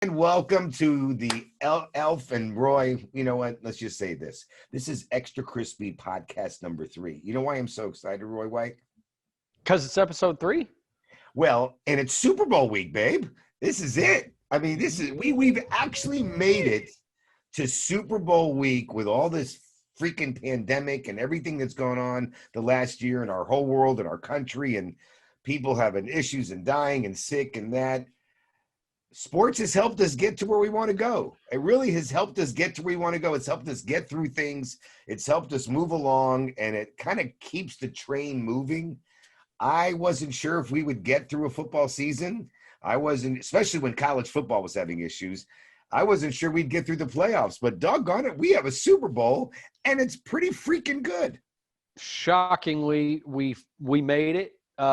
And welcome to the Elf and Roy. You know what? Let's just say this. This is Extra Crispy podcast number 3. You know why I'm so excited, Roy White? Because it's episode 3? Well, and it's Super Bowl week, babe. This is it. I mean, this is we've actually made it to Super Bowl week with all this freaking pandemic and everything that's gone on the last year in our whole world and our country and people having issues and dying and sick and that. Sports has helped us get to where we want to go. It really has helped us get to where we want to go. It's helped us get through things. It's helped us move along, and it kind of keeps the train moving. I wasn't sure if we would get through a football season. I wasn't, especially when college football was having issues. I wasn't sure we'd get through the playoffs, but doggone it, we have a Super Bowl, and it's pretty freaking good. Shockingly, we made it.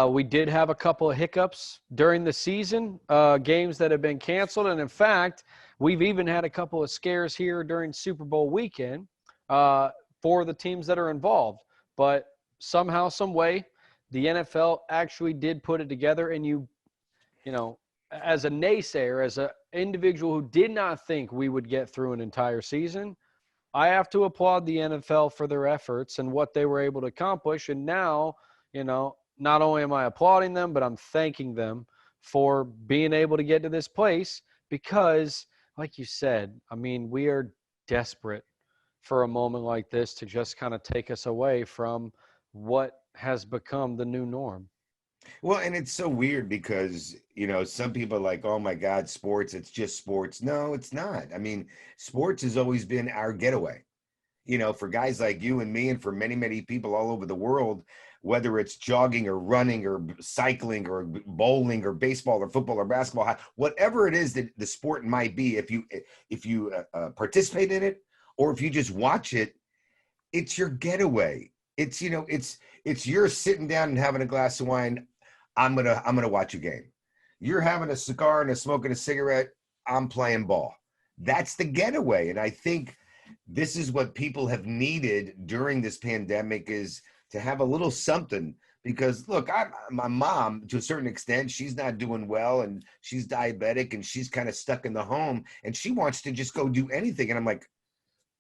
We did have a couple of hiccups during the season, games that have been canceled. And in fact, we've even had a couple of scares here during Super Bowl weekend for the teams that are involved. But somehow, some way, the NFL actually did put it together. And you know, as a naysayer, as an individual who did not think we would get through an entire season, I have to applaud the NFL for their efforts and what they were able to accomplish. And now, not only am I applauding them, but I'm thanking them for being able to get to this place because, like you said, I mean, we are desperate for a moment like this to just kind of take us away from what has become the new norm. Well, and it's so weird because, some people are like, oh my God, sports, it's just sports. No, it's not. I mean, sports has always been our getaway. For guys like you and me, and for many, many people all over the world, whether it's jogging or running or cycling or bowling or baseball or football or basketball, whatever it is that the sport might be, if you participate in it or if you just watch it, it's your getaway. It's you're sitting down and having a glass of wine. I'm gonna watch a game. You're having a cigar and smoking a cigarette. I'm playing ball. That's the getaway, and I think this is what people have needed during this pandemic is to have a little something because look, my mom, to a certain extent, she's not doing well and she's diabetic and she's kind of stuck in the home and she wants to just go do anything. And I'm like,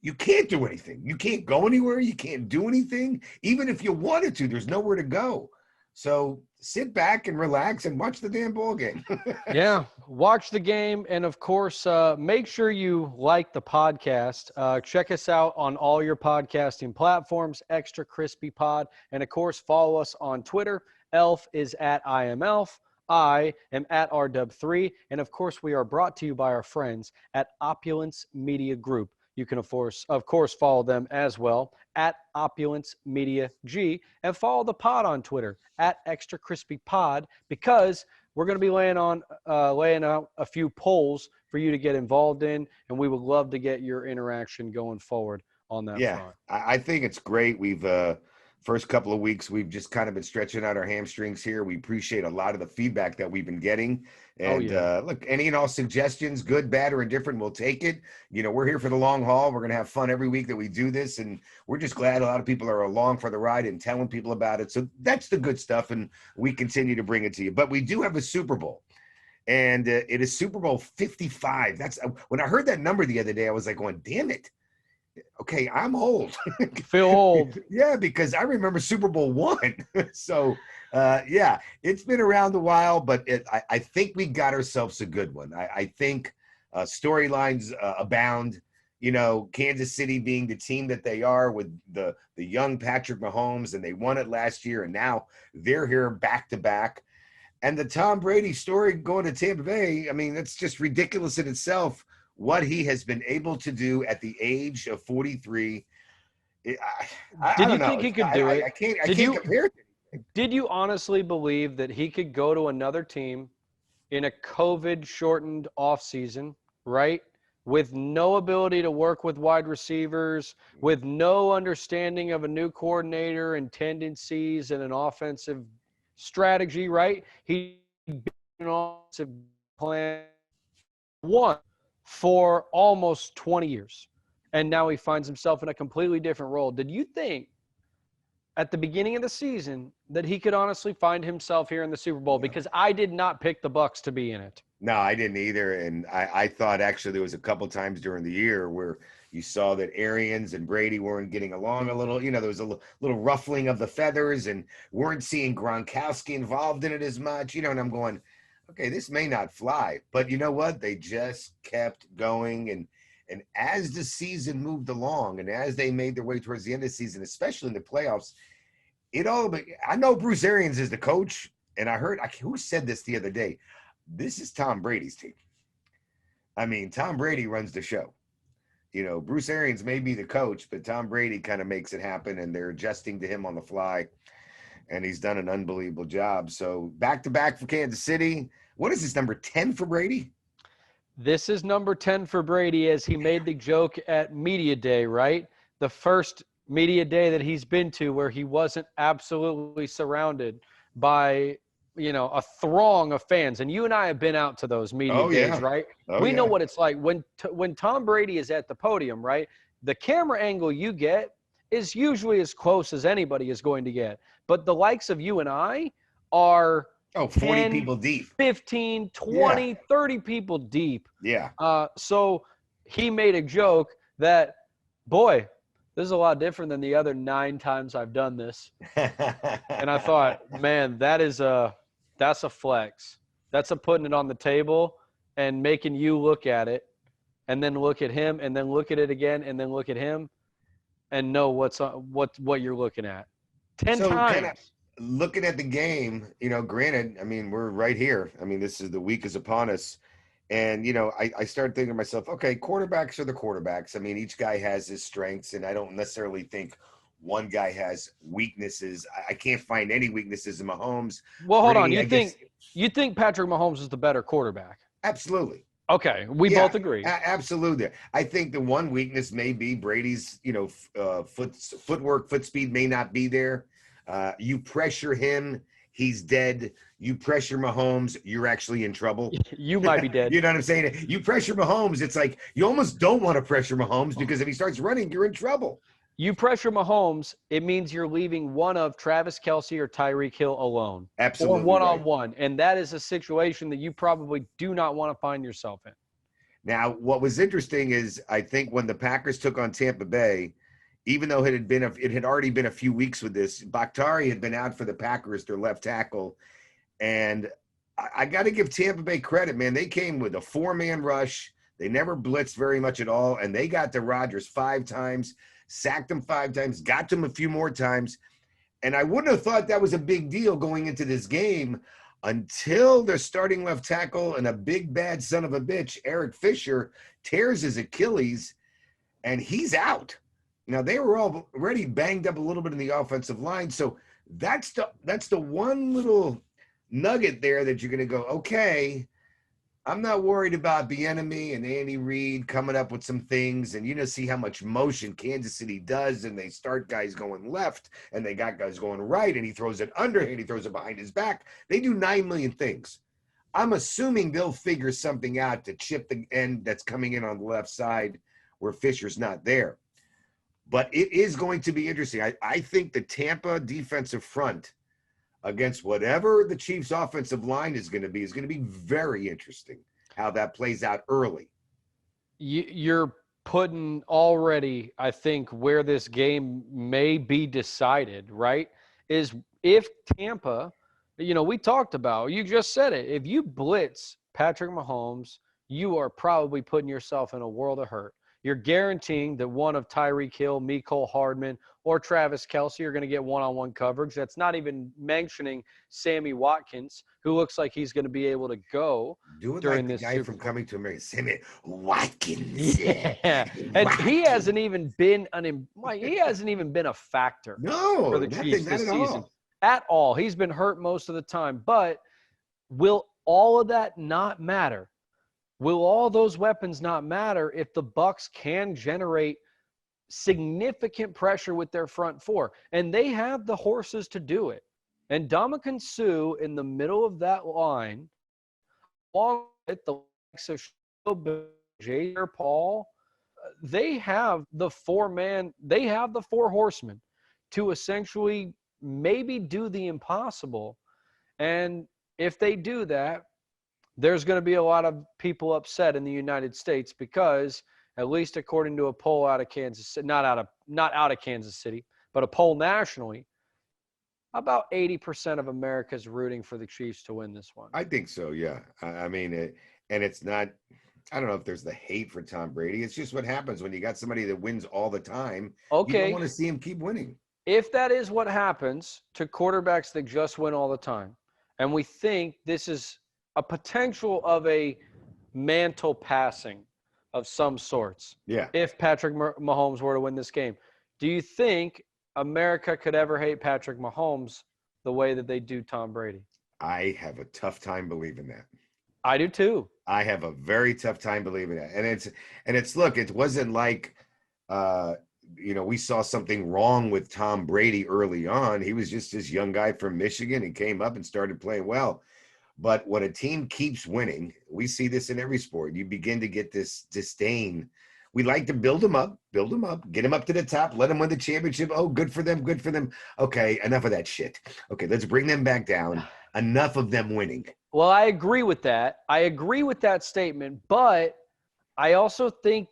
you can't do anything. You can't go anywhere. You can't do anything. Even if you wanted to, there's nowhere to go. So sit back and relax and watch the damn ball game. Yeah, watch the game. And, of course, make sure you like the podcast. Check us out on all your podcasting platforms, Extra Crispy Pod. And, of course, follow us on Twitter. Elf is at IamElf. I am at RW3. And, of course, we are brought to you by our friends at Opulence Media Group. You can, of course, follow them as well at Opulence Media G and follow the pod on Twitter at Extra Crispy Pod because we're going to be laying out a few polls for you to get involved in, and we would love to get your interaction going forward on that front. I think it's great. We've first couple of weeks, we've just kind of been stretching out our hamstrings here. We appreciate a lot of the feedback that we've been getting. And look, any and all suggestions, good, bad, or indifferent, we'll take it. We're here for the long haul. We're going to have fun every week that we do this. And we're just glad a lot of people are along for the ride and telling people about it. So that's the good stuff. And we continue to bring it to you. But we do have a Super Bowl. And it is Super Bowl 55. That's when I heard that number the other day, I was like, going, damn it. Okay, I'm old. Feel old. Yeah, because I remember Super Bowl I. So, it's been around a while, but I think we got ourselves a good one. I think storylines abound. Kansas City being the team that they are with the young Patrick Mahomes, and they won it last year, and now they're here back to back. And the Tom Brady story going to Tampa Bay, I mean, that's just ridiculous in itself. What he has been able to do at the age of 43. I Did don't you know. think he could do it? I can't compare it to anything. Did you honestly believe that he could go to another team in a COVID-shortened offseason, right, with no ability to work with wide receivers, with no understanding of a new coordinator and tendencies and an offensive strategy, right? He built an offensive plan one for almost 20 years, and now he finds himself in a completely different role. Did you think at the beginning of the season that he could honestly find himself here in the Super Bowl, Yeah. because I did not pick the Bucks to be in it. No, I didn't either. And I thought actually there was a couple times during the year where you saw that Arians and Brady weren't getting along a little. There was a little ruffling of the feathers and weren't seeing Gronkowski involved in it as much. And I'm going, okay, this may not fly. But you know what? They just kept going. And as the season moved along and as they made their way towards the end of the season, especially in the playoffs, I know Bruce Arians is the coach. And I heard, who said this the other day? This is Tom Brady's team. I mean, Tom Brady runs the show. Bruce Arians may be the coach, but Tom Brady kind of makes it happen, and they're adjusting to him on the fly, and he's done an unbelievable job. So back-to-back for Kansas City. What is this, number 10 for Brady? This is number 10 for Brady, as he made the joke at Media Day, right? The first Media Day that he's been to where he wasn't absolutely surrounded by a throng of fans. And you and I have been out to those media days, right? We know what it's like when Tom Brady is at the podium, right? The camera angle you get is usually as close as anybody is going to get. But the likes of you and I are 40 10, people deep. 15, 20, 30 people deep. Yeah. So he made a joke that, boy, this is a lot different than the other 9 times I've done this. And I thought, man, that's a flex. That's a putting it on the table and making you look at it and then look at him and then look at it again and then look at him and know what you're looking at. 10 times. Kinda looking at the game, granted, I mean, we're right here. I mean, the week is upon us. And, I started thinking to myself, okay, quarterbacks are the quarterbacks. I mean, each guy has his strengths, and I don't necessarily think one guy has weaknesses. I can't find any weaknesses in Mahomes. Well, hold on. You think Patrick Mahomes is the better quarterback? Absolutely. Okay, we both agree. Absolutely. I think the one weakness may be Brady's, footwork, foot speed may not be there. You pressure him, he's dead. You pressure Mahomes, you're actually in trouble. You might be dead. You know what I'm saying? You pressure Mahomes, it's like you almost don't want to pressure Mahomes because if he starts running, you're in trouble. You pressure Mahomes, it means you're leaving one of Travis Kelce or Tyreek Hill alone. Absolutely. Or one-on-one. And that is a situation that you probably do not want to find yourself in. Now, what was interesting is I think when the Packers took on Tampa Bay, even though it had already been a few weeks with this, Bakhtiari had been out for the Packers, their left tackle. And I got to give Tampa Bay credit, man. They came with a 4-man rush. They never blitzed very much at all. And they got to Rodgers 5 times. Sacked him 5 times, got to him a few more times. And I wouldn't have thought that was a big deal going into this game until their starting left tackle and a big bad son of a bitch, Eric Fisher, tears his Achilles, and he's out. Now, they were already banged up a little bit in the offensive line. So that's the one little nugget there that you're going to go, okay, I'm not worried about the enemy and Andy Reid coming up with some things and, see how much motion Kansas City does. And they start guys going left and they got guys going right and he throws it underhand, he throws it behind his back. They do 9 million things. I'm assuming they'll figure something out to chip the end that's coming in on the left side where Fisher's not there. But it is going to be interesting. I think the Tampa defensive front against whatever the Chiefs' offensive line is going to be very interesting how that plays out early. You're putting already, I think, where this game may be decided, right, is if Tampa, we talked about, you just said it, if you blitz Patrick Mahomes, you are probably putting yourself in a world of hurt. You're guaranteeing that one of Tyreek Hill, Mecole Hardman, or Travis Kelce are going to get one-on-one coverage. That's not even mentioning Sammy Watkins, who looks like he's going to be able to go during this. Guy from Coming to America, Sammy Watkins. Yeah, and he hasn't even been a factor. No, for the Chiefs not this at season all. At all. He's been hurt most of the time. But will all of that not matter? Will all those weapons not matter if the Bucs can generate significant pressure with their front four? And they have the horses to do it. And Ndamukong Suh in the middle of that line, along with the likes of J.R. Paul, they have the 4 horsemen to essentially maybe do the impossible. And if they do that, there's going to be a lot of people upset in the United States because, at least according to a poll out of Kansas City, not out of Kansas City, but a poll nationally, about 80% of America is rooting for the Chiefs to win this one. I think so. Yeah. I mean, and it's not. I don't know if there's the hate for Tom Brady. It's just what happens when you got somebody that wins all the time. You don't Okay, want to see him keep winning. if that is what happens to quarterbacks that just win all the time, and we think this is a potential of a mantle passing of some sorts, Yeah. if Patrick Mahomes were to win this game, do you think America could ever hate Patrick Mahomes the way that they do Tom Brady? I have a tough time believing that. I do too. I have a very tough time believing that. And it's look, it wasn't like uh we saw something wrong with Tom Brady early on. He was just this young guy from Michigan and came up and started playing well. But when a team keeps winning, we see this in every sport. You begin to get this disdain. We like to build them up, get them up to the top, let them win the championship. Oh, good for them, good for them. Okay, enough of that shit. Okay, let's bring them back down. Enough of them winning. Well, I agree with that. I agree with that statement, but I also think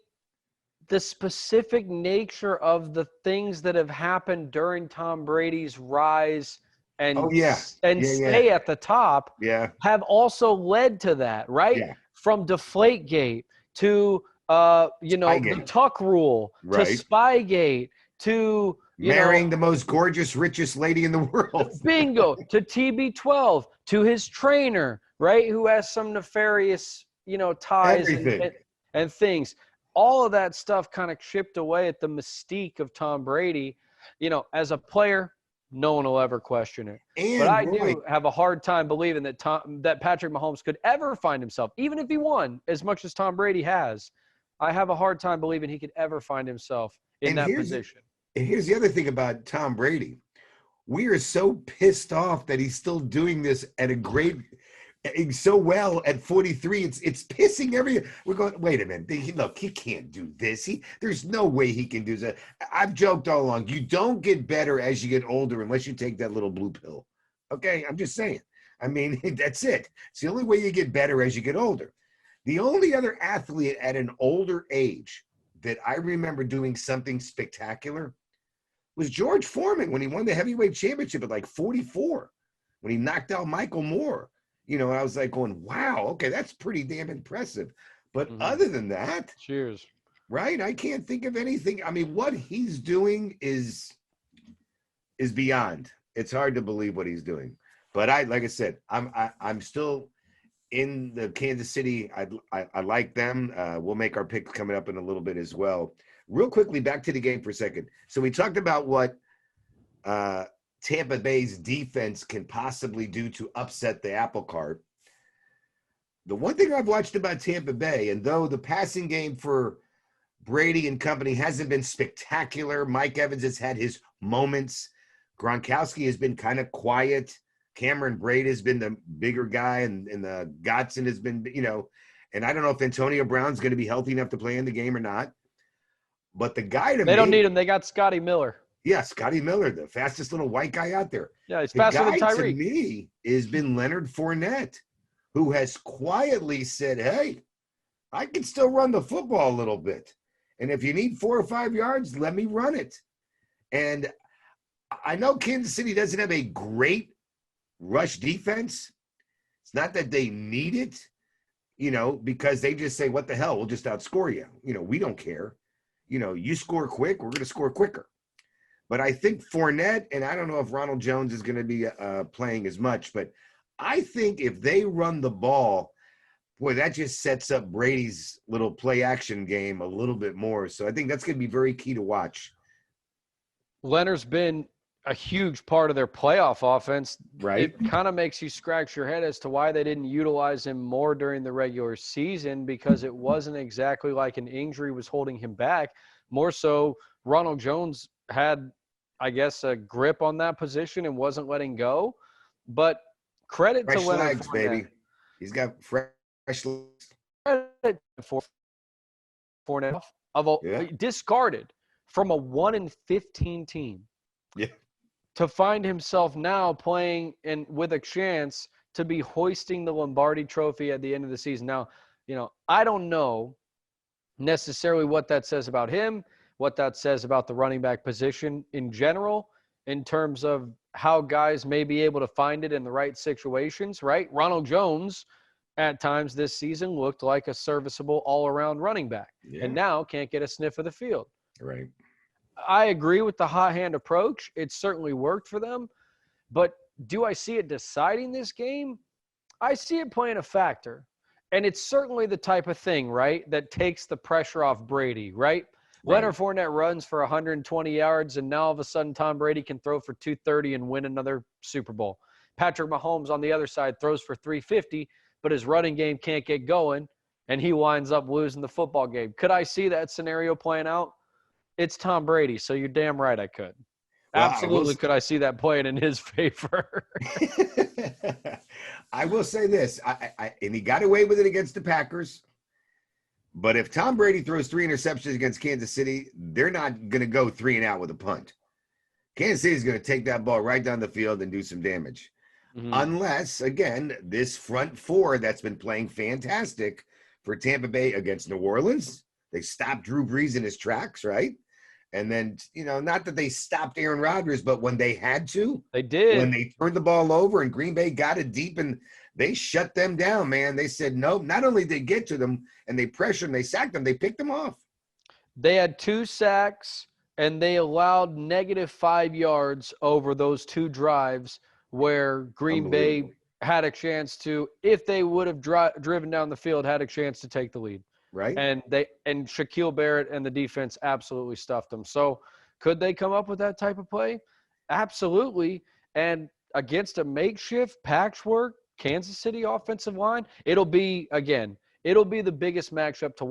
the specific nature of the things that have happened during Tom Brady's rise Oh and yeah, yeah, yeah, stay at the top yeah, have also led to that, right? yeah. From Deflategate to the Spygate, Tuck Rule to right? Spygate to Marrying the most gorgeous, richest lady in the world. bingo to TB12 to his trainer, right? Who has some nefarious, ties Everything. and things. All of that stuff kind of chipped away at the mystique of Tom Brady. As a player, no one will ever question it. But And I Roy, do have a hard time believing that Patrick Mahomes could ever find himself, even if he won as much as Tom Brady has. I have a hard time believing he could ever find himself in and that here's position. here's the other thing about Tom Brady. We are so pissed off that he's still doing this at a great so well at 43. It's pissing we're going, wait a minute. Look, he can't do this. There's no way he can do that. I've joked all along. You don't get better as you get older unless you take that little blue pill. Okay, I'm just saying. I mean, that's it. It's the only way you get better as you get older. The only other athlete at an older age that I remember doing something spectacular was George Foreman when he won the heavyweight championship at like 44, when he knocked out Michael Moore. And I was like going, wow, okay, that's pretty damn impressive. But other than that, Cheers. right, I can't think of anything. I mean, what he's doing is beyond. It's hard to believe what he's doing. But like I said, I'm still in the Kansas City. I like them. We'll make our pick coming up in a little bit as well. Real quickly, back to the game for a second. So we talked about what Tampa Bay's defense can possibly do to upset the apple cart. The one thing I've watched about Tampa Bay, and though the passing game for Brady and company hasn't been spectacular, Mike Evans has had his moments. Gronkowski has been kind of quiet. Cameron Braid has been the bigger guy, and the Godson has been, and I don't know if Antonio Brown's going to be healthy enough to play in the game or not. But the guy to They don't me, need him. They got Scotty Miller. yeah, Scotty Miller, the fastest little white guy out there. Yeah, he's The faster than guy to Tyreek. me has been Leonard Fournette, who has quietly said, hey, I can still run the football a little bit. And if you need 4 or 5 yards, let me run it. And I know Kansas City doesn't have a great rush defense. It's not that they need it, because they just say, what the hell, we'll just outscore you. We don't care. You score quick, we're going to score quicker. But I think Fournette, and I don't know if Ronald Jones is going to be playing as much, but I think if they run the ball, boy, that just sets up Brady's little play action game a little bit more. So I think that's going to be very key to watch. Leonard's been a huge part of their playoff offense. Right. It kind of makes you scratch your head as to why they didn't utilize him more during the regular season, because it wasn't exactly like an injury was holding him back. More so, Ronald Jones had, I guess, a grip on that position and wasn't letting go. But credit Fresh to Leonard legs, Fournette. baby. He's got fresh legs. Credit for Fournette Yeah. discarded from a 1-15 team Yeah. to find himself now playing and with a chance to be hoisting the Lombardi trophy at the end of the season. Now, I don't know necessarily what that says about him, what that says about the running back position in general, in terms of how guys may be able to find it in the right situations, right? Ronald Jones, at times this season, looked like a serviceable all-around running back, and Yeah. now can't get a sniff of the field. Right. I agree with the hot hand approach. It certainly worked for them. But do I see it deciding this game? I see it playing a factor. And it's certainly the type of thing, right, that takes the pressure off Brady, right? Right. Leonard Fournette runs for 120 yards, and now all of a sudden Tom Brady can throw for 230 and win another Super Bowl. Patrick Mahomes on the other side throws for 350, but his running game can't get going, and he winds up losing the football game. Could I see that scenario playing out? It's Tom Brady, so you're damn right I could. Well, Absolutely could I see that playing in his favor. I will say this, and he got away with it against the Packers. But if Tom Brady throws 3 interceptions against Kansas City, they're not going to go 3 and out with a punt. Kansas City is going to take that ball right down the field and do some damage. Unless, again, this front four that's been playing fantastic for Tampa Bay against New Orleans, they stopped Drew Brees in his tracks, right? And then, not that they stopped Aaron Rodgers, but when they had to, They did. when they turned the ball over and Green Bay got it deep and they shut them down, man. They said, nope, not only did they get to them and they pressured them, they sacked them, they picked them off. They had 2 sacks, and they allowed -5 yards over those 2 drives where Green Bay had a chance to, if they would have driven down the field, had a chance to take the lead. Right. And Shaquille Barrett and the defense absolutely stuffed them. So could they come up with that type of play? Absolutely. And against a makeshift patchwork Kansas City offensive line, it'll be the biggest matchup to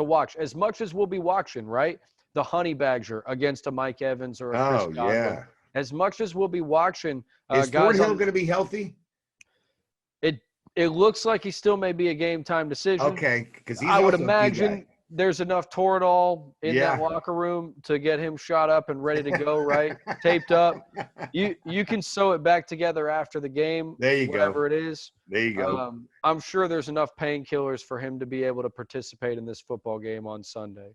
watch as much as we'll be watching, right? The Honey Badger against a Mike Evans or a Chris Godwin. Yeah. As much as we'll be watching is Ford Hill going to be healthy? It looks like he still may be a game-time decision. Okay, because I would imagine there's enough Toradol in that locker room to get him shot up and ready to go, right? Taped up. You can sew it back together after the game. There you whatever go. it is. There you go. I'm sure there's enough painkillers for him to be able to participate in this football game on Sunday.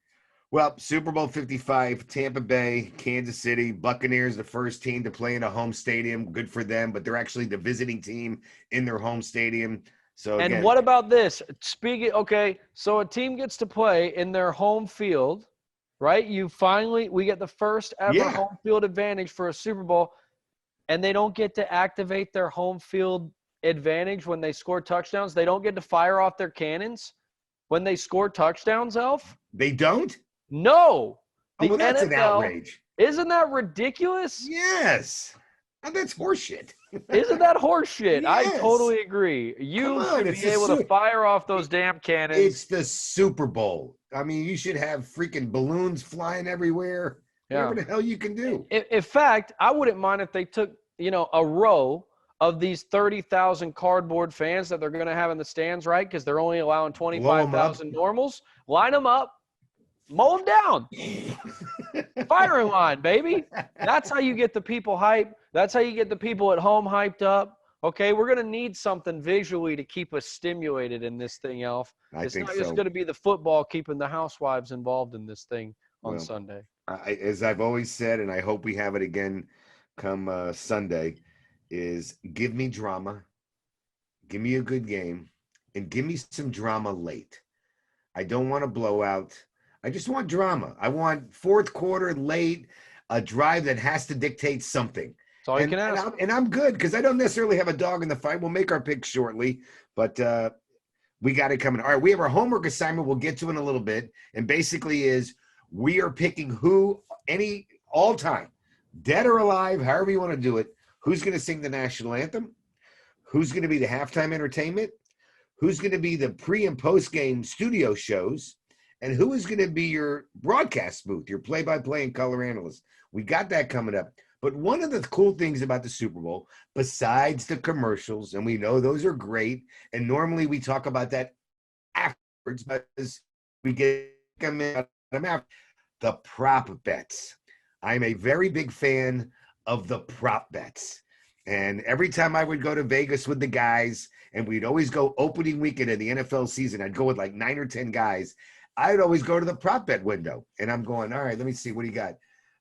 Well, Super Bowl 55, Tampa Bay, Kansas City, Buccaneers, the first team to play in a home stadium. Good for them, but they're actually the visiting team in their home stadium. So again, and what about this? So a team gets to play in their home field, right? We get the first ever home field advantage for a Super Bowl, and they don't get to activate their home field advantage when they score touchdowns. They don't get to fire off their cannons when they score touchdowns, Elf? They don't? No. Well, that's an outrage. Isn't that ridiculous? Yes. That's horseshit. Isn't that horseshit? Yes. I totally agree. You should be able to fire off those damn cannons. It's the Super Bowl. I mean, you should have freaking balloons flying everywhere. Whatever the hell you can do. In fact, I wouldn't mind if they took, a row of these 30,000 cardboard fans that they're going to have in the stands, right? Because they're only allowing 25,000 normals. Line them up. Mow them down. Firing line, baby. That's how you get the people hyped. That's how you get the people at home hyped up. Okay, we're going to need something visually to keep us stimulated in this thing, Elf. It's not just going to be the football keeping the housewives involved in this thing on Sunday. As I've always said, and I hope we have it again come Sunday, is give me drama, give me a good game, and give me some drama late. I don't want a blowout. I just want drama. I want fourth quarter late, a drive that has to dictate something. That's all you can ask. And I'm good because I don't necessarily have a dog in the fight. We'll make our picks shortly, but we got it coming. All right, we have our homework assignment we'll get to in a little bit, and basically is we are picking all time, dead or alive, however you want to do it, who's going to sing the national anthem, who's going to be the halftime entertainment, who's going to be the pre- and post-game studio shows, and who is going to be your broadcast booth, your play-by-play and color analyst. We got that coming up. But one of the cool things about the Super Bowl, besides the commercials, and we know those are great, and normally we talk about that afterwards because we get them after, the prop bets. I'm a very big fan of the prop bets. And every time I would go to Vegas with the guys, and we'd always go opening weekend of the NFL season, I'd go with like 9 or 10 guys. I'd always go to the prop bet window, and I'm going, all right, let me see, what do you got?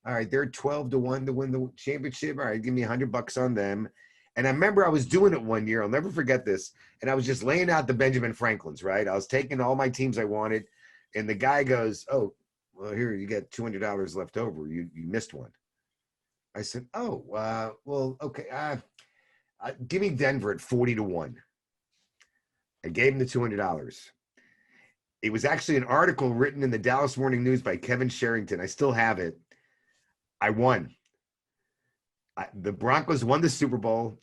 All right, they're 12-1 to win the championship. All right, give me $100 on them. And I remember I was doing it one year. I'll never forget this. And I was just laying out the Benjamin Franklins, right? I was taking all my teams I wanted, and the guy goes, "Oh, well, here you got $200 left over. You missed one." I said, "Oh, well, okay. Give me Denver at 40-1." I gave him the $200. It was actually an article written in the Dallas Morning News by Kevin Sherrington. I still have it. I won. The Broncos won the Super Bowl,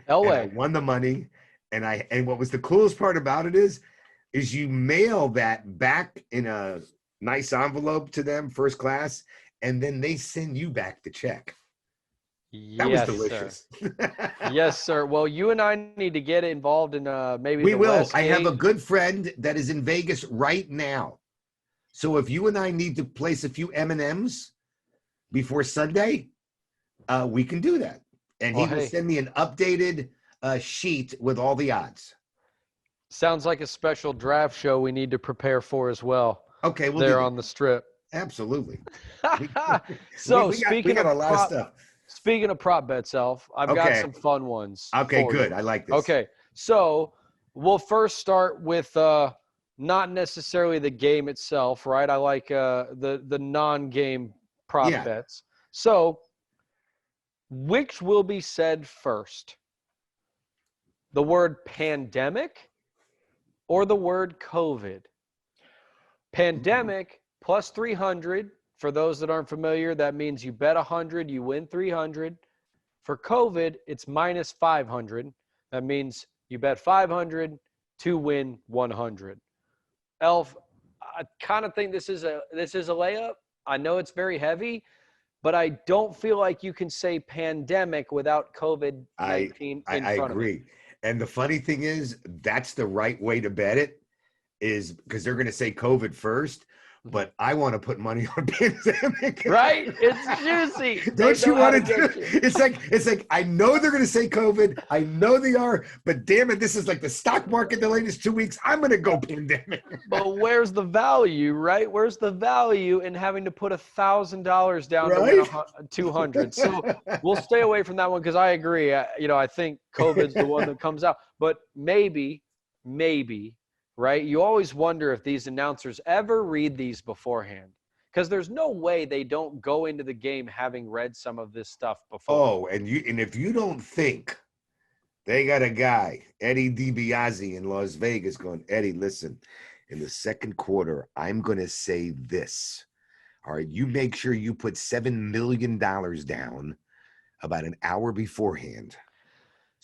and I Elway. won the money. And what was the coolest part about it is you mail that back in a nice envelope to them, first class, and then they send you back the check. That was Yes, sir. delicious. Yes, sir. Well, you and I need to get involved in maybe We the will. I have a Westgate. good friend that is in Vegas right now. So if you and I need to place a few M&Ms before Sunday, we can do that. And he Well, will hey, send me an updated sheet with all the odds. sounds like a special draft show we need to prepare for as well Okay, we'll do there that. on the strip. Absolutely. We, So we speaking got of a lot of stuff. prop bets, Elf, I've got Okay. some fun ones Okay, for good. you. I like this. Okay, so we'll first start with not necessarily the game itself, right? I like the non-game prop Yeah. bets. So, which will be said first? The word pandemic or the word COVID? Pandemic plus 300. For those that aren't familiar, that means you bet 100, you win 300. For COVID, it's minus 500. That means you bet 500 to win 100. Elf, I kind of think this is a layup. I know it's very heavy, but I don't feel like you can say pandemic without I, COVID-19 in I front of it. agree. And the funny thing is, that's the right way to bet it, is because they're going to say COVID first, Mhm. but I want to put money on pandemic. Right? It's juicy. They Don't you know how want to to do get it? you. It's like I know they're going to say COVID. I know they are, but damn it, this is like the stock market the latest 2 weeks. I'm going to go pandemic. But where's the value, right? Where's the value in having to put $1,000 down to win Right? 200? So we'll stay away from that one because I agree. I think COVID's the one that comes out. But maybe, right? You always wonder if these announcers ever read these beforehand because there's no way they don't go into the game having read some of this stuff before. Oh, and if you don't think they got a guy, Eddie DiBiase in Las Vegas, going, Eddie, listen, in the second quarter, I'm going to say this. All right, you make sure you put $7 million down about an hour beforehand.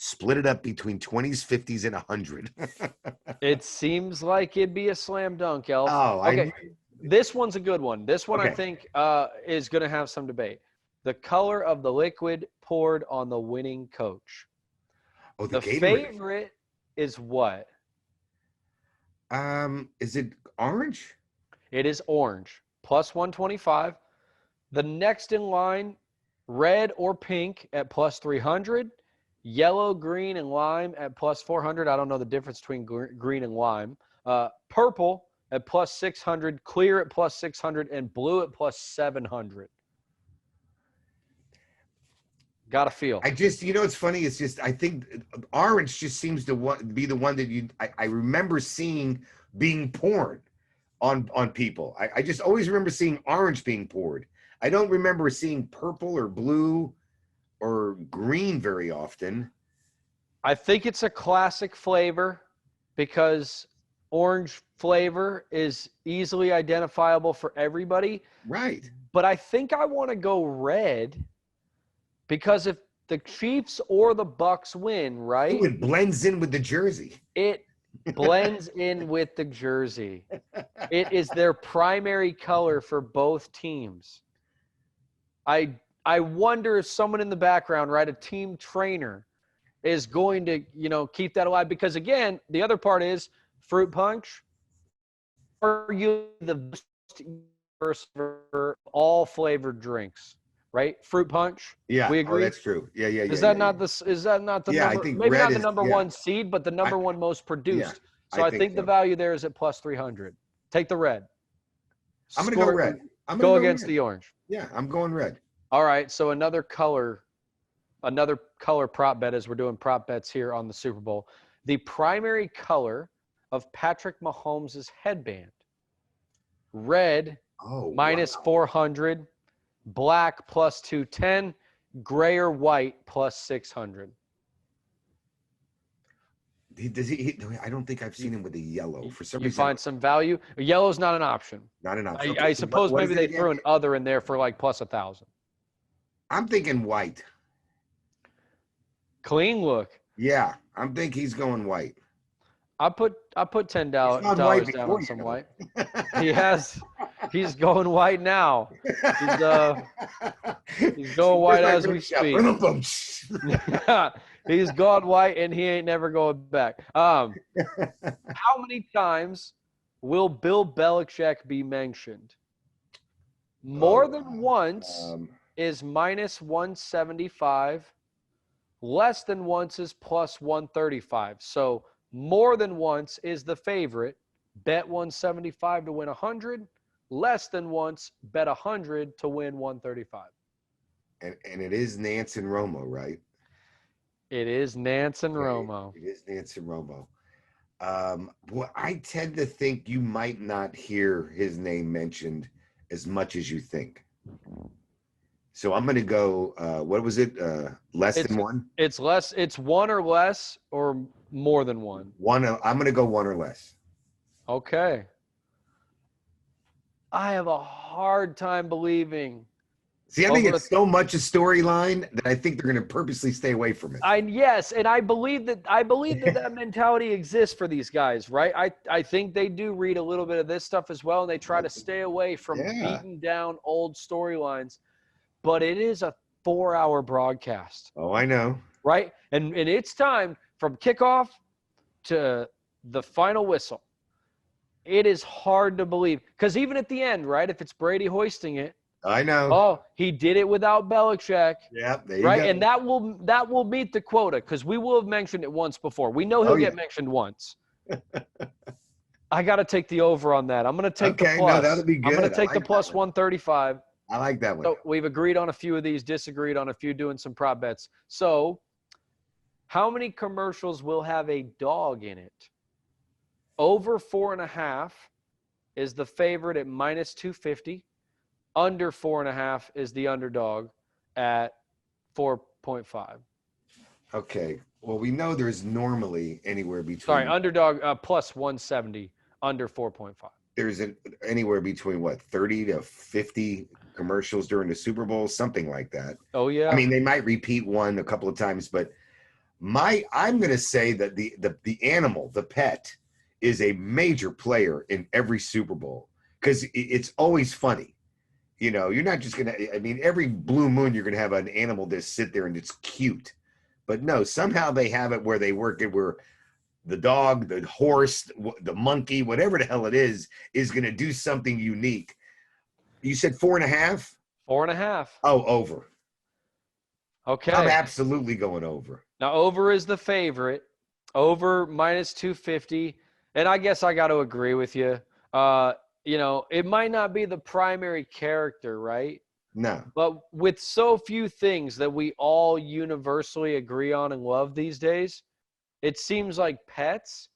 Split it up between 20s, 50s, and 100. It seems like it'd be a slam dunk, Elf. Oh, Okay, I this one's a good one. This one I okay. think is going to have some debate. The color of the liquid poured on the winning coach. Oh, the The Gatorade. favorite is what? Is it orange? It is orange, plus 125. The next in line, red or pink at plus 300. Yellow, green, and lime at plus 400. I don't know the difference between green and lime. Purple at plus 600. Clear at plus 600. And blue at plus 700. Got a feel. I just, it's funny. It's just, I think orange just seems to be the one that I remember seeing being poured on people. I just always remember seeing orange being poured. I don't remember seeing purple or blue or green very often. I think it's a classic flavor because orange flavor is easily identifiable for everybody. Right. But I think I want to go red because if the Chiefs or the Bucks win, right? Oh, it blends in with the jersey. It blends in with the jersey. It is their primary color for both teams. I wonder if someone in the background, right, a team trainer, is going to, keep that alive. Because again, the other part is fruit punch. Are you the best for all flavored drinks? right? Fruit punch. Yeah. We Oh, agree? that's true. Yeah, yeah, yeah, Is that yeah, yeah. not the is that not the Yeah, I number? think Maybe red not the is, number yeah. one seed, but the I number one most yeah, produced. So I I think think the so. value there is at plus 300. Take the red. I'm gonna go Score. red. I'm gonna Go go against red. the orange. Yeah, I'm going red. All right. So another color prop bet as we're doing prop bets here on the Super Bowl. The primary color of Patrick Mahomes' headband: red Oh, minus wow. 400, black plus 210, gray or white plus 600. Does he, I don't think I've You, seen him with a yellow. For some you reason, find some value. Yellow's not an option. not an option. Okay, I so what, suppose what is maybe it they again? threw an other in there for like plus 1,000. I'm thinking white. Clean look. Yeah, I'm think he's going white. I put ten He's gone white dollars down before, on some white. He has. He's going white now. He's he's going Where's white my as rim we shot? speak. Boom, boom. He's gone white and he ain't never going back. How many times will Bill Belichick be mentioned? Oh, More than once um, is minus 175. Less than once is plus 135. So more than once is the favorite. Bet 175 to win 100. Less than once, bet 100 to win 135. and it is Nance and Romo, right? It is Nance and Okay, Romo. it is Nance and Romo. Well, I tend to think you might not hear his name mentioned as much as you think. So I'm going to go. What was it? Less It's than one. it's less. It's one or less or more than one. One. I'm going to go one or less. Okay. I have a hard time believing See, I think over. it's so much a storyline that I think they're going to purposely stay away from it. Yes, and I believe that mentality exists for these guys, right? I think they do read a little bit of this stuff as well, and they try to stay away from Yeah. beating down old storylines. But it is a 4-hour broadcast, Oh, I know. right? And it's time from kickoff to the final whistle. It is hard to believe because even at the end, right? If it's Brady hoisting it, I know. oh, he did it without Belichick. Yeah, there you Right, go. and that will meet the quota because we will have mentioned it once before. We know he'll Oh, yeah. get mentioned once. I got to take the over on that. I'm going to take the Okay, no, that'll plus. be I'm going good. to I take the like that plus one. 135. I like that one. So we've agreed on a few of these, disagreed on a few, doing some prop bets. So, how many commercials will have a dog in it? Over 4.5 is the favorite at minus 250. Under 4.5 is the underdog at 4.5. Okay. Well, we know there's normally anywhere Sorry, between underdog plus 170, under 4.5. there's anywhere between what 30 to 50 commercials during the Super Bowl, something like that. Oh I yeah. mean, they might repeat one a couple of times, but I'm going to say that the animal, the pet, is a major player in every Super Bowl because it's always funny. You know, you're not just going to. I mean, every blue moon you're going to have an animal just sit there and it's cute, but no, somehow they have it where they work it where the dog, the horse, the monkey, whatever the hell it is going to do something unique. You said 4.5? 4.5. Oh, over. I'm Okay. absolutely going over. Now over is the favorite. Over minus 250. And I guess I got to agree with you. It might not be the primary character, right? No. But with so few things that we all universally agree on and love these days, it seems like pets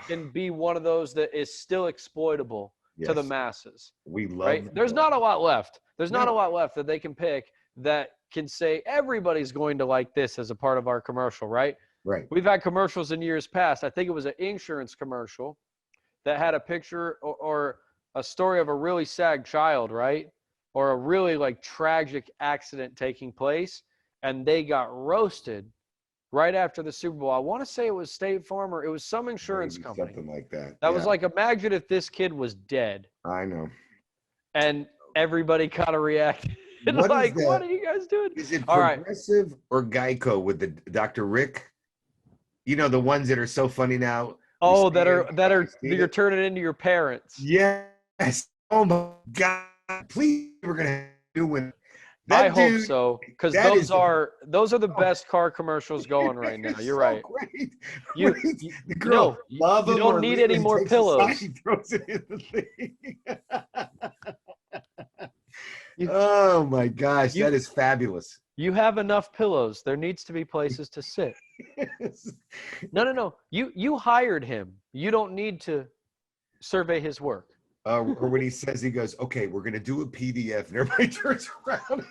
can be one of those that is still exploitable to the Yes. masses, We love right? them There's all. not a lot left. There's not a No. lot left that they can pick that can say everybody's going to like this as a part of our commercial, right? Right. We've had commercials in years past. I think it was an insurance commercial that had a picture or a story of a really sad child, right? Or a really like tragic accident taking place, and they got roasted right after the Super Bowl. I want to say it was State Farm or it was some insurance Maybe company. something like that. That Yeah, was like, imagine if this kid was dead, I know. and everybody kind of reacted What is like, what the? are you guys doing? Is it All right. Progressive or Geico with the Dr. Rick? You know the ones that are so funny now. Oh, You seen you're it? turning into your parents. Yes. Oh my God! Please, we're gonna do one. I That hope dude, so, because that is those are the oh, best car commercials going right now. it's You're so right. great. You, When you the girl, no, love you him don't or need leave any him, he more takes the sign, pillows. he throws it in the thing. You Oh my gosh, you that is fabulous. you have enough pillows. There needs to be places to sit. No, no, no. You hired him. You don't need to survey his work. Or when he says, he goes, okay, we're going to do a PDF, and everybody turns around.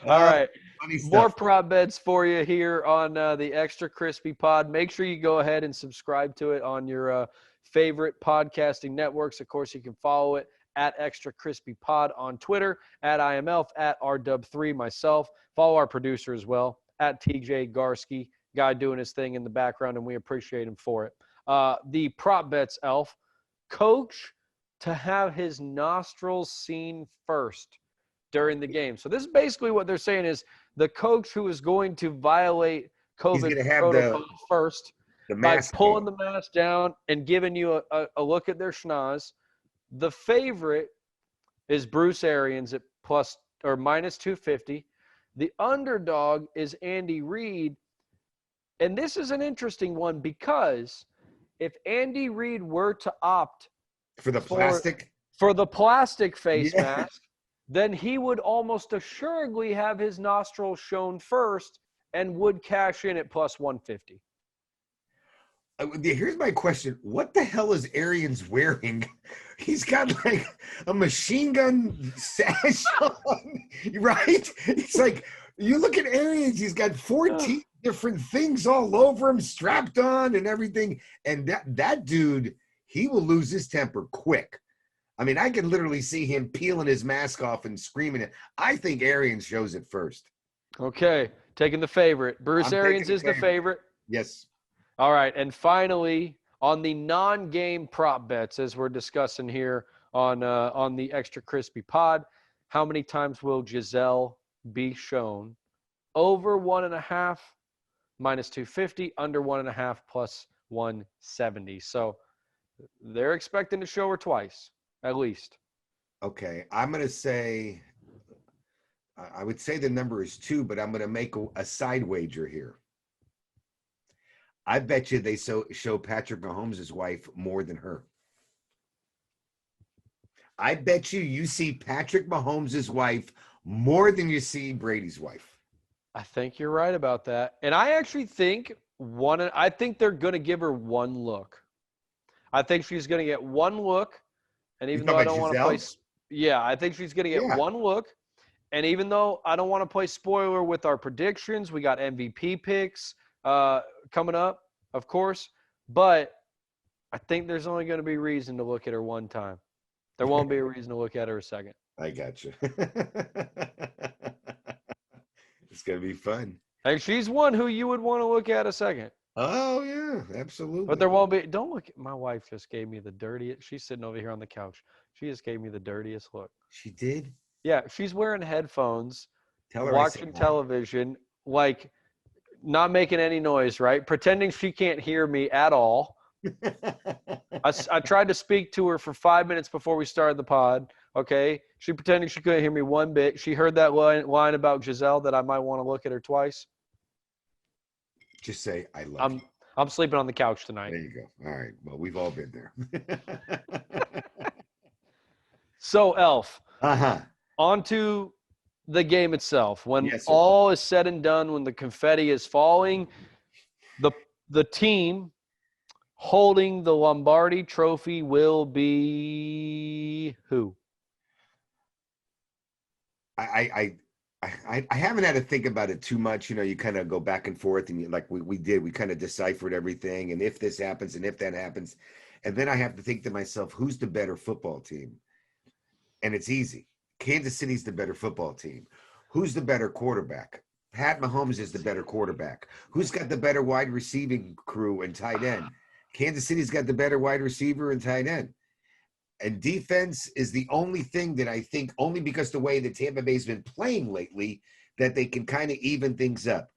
All uh, right. funny More stuff. prop bets for you here on the Extra Crispy Pod. Make sure you go ahead and subscribe to it on your favorite podcasting networks. Of course, you can follow it at Extra Crispy Pod on Twitter, at IMLF, at RW3, myself. Follow our producer as well, at TJ Garsky, guy doing his thing in the background, and we appreciate him for it. The prop bets, Elf, coach to have his nostrils seen first during the game. So this is basically what they're saying is the coach who is going to violate He's COVID going to have protocol first the by mask pulling on. the mask down and giving you a look at their schnoz. The favorite is Bruce Arians at plus or minus 250. The underdog is Andy Reid. And this is an interesting one because if Andy Reid were to opt For the for plastic? for the plastic face Yeah. mask, then he would almost assuredly have his nostrils shown first and would cash in at plus 150. Here's my question. What the hell is Arians wearing? He's got like a machine gun sash on, right? It's like, you look at Arians, he's got 14 different things all over him, strapped on and everything. And that dude, he will lose his temper quick. I mean, I can literally see him peeling his mask off and screaming it. I think Arians shows it first. Okay, taking the favorite. Bruce I'm taking Arians the is the favorite. favorite. Yes. All right, and finally, on the non-game prop bets, as we're discussing here on the Extra Crispy Pod, how many times will Giselle be shown? Over 1.5, minus 250, under 1.5, plus 170. So they're expecting to show her twice, at least. Okay. I'm going to say, I would say the number is 2, but I'm going to make a side wager here. I bet you they show Patrick Mahomes' wife more than her. I bet you see Patrick Mahomes' wife more than you see Brady's wife. I think you're right about that. And I actually think I think they're going to give her one look. I think she's going to get one look. And You even though talking I about don't want to play, Giselle? yeah, I think she's going to get Yeah. one look. And even though I don't want to play spoiler with our predictions, we got MVP picks coming up, of course. But I think there's only going to be reason to look at her one time. There won't be a reason to look at her a second. I got you. It's going to be fun. And she's one who you would want to look at a second. Oh, yeah, But absolutely. there won't be. Don't look. My wife just gave me the dirtiest. She's sitting over here on the couch. She just gave me the dirtiest look. She did? Yeah, she's wearing headphones, Tell her I said watching hi. television, like not making any noise, right? Pretending she can't hear me at all. I tried to speak to her for 5 minutes before we started the pod. Okay, she pretended she couldn't hear me one bit. She heard that line about Giselle that I might want to look at her twice. Just say, I love I'm you. I'm sleeping on the couch tonight. There you go. All right. Well, we've all been there. So, Elf, Uh-huh. onto the game itself. When Yes, sir. all is said and done, when the confetti is falling, the team holding the Lombardi Trophy will be who? I haven't had to think about it too much. You know, you kind of go back and forth, and like we did, we kind of deciphered everything. And if this happens, and if that happens, and then I have to think to myself, who's the better football team? And it's easy. Kansas City's the better football team. Who's the better quarterback? Pat Mahomes is the better quarterback. Who's got the better wide receiving crew and tight end? Kansas City's got the better wide receiver and tight end. And defense is the only thing that I think, only because the way that Tampa Bay's been playing lately, that they can kind of even things up.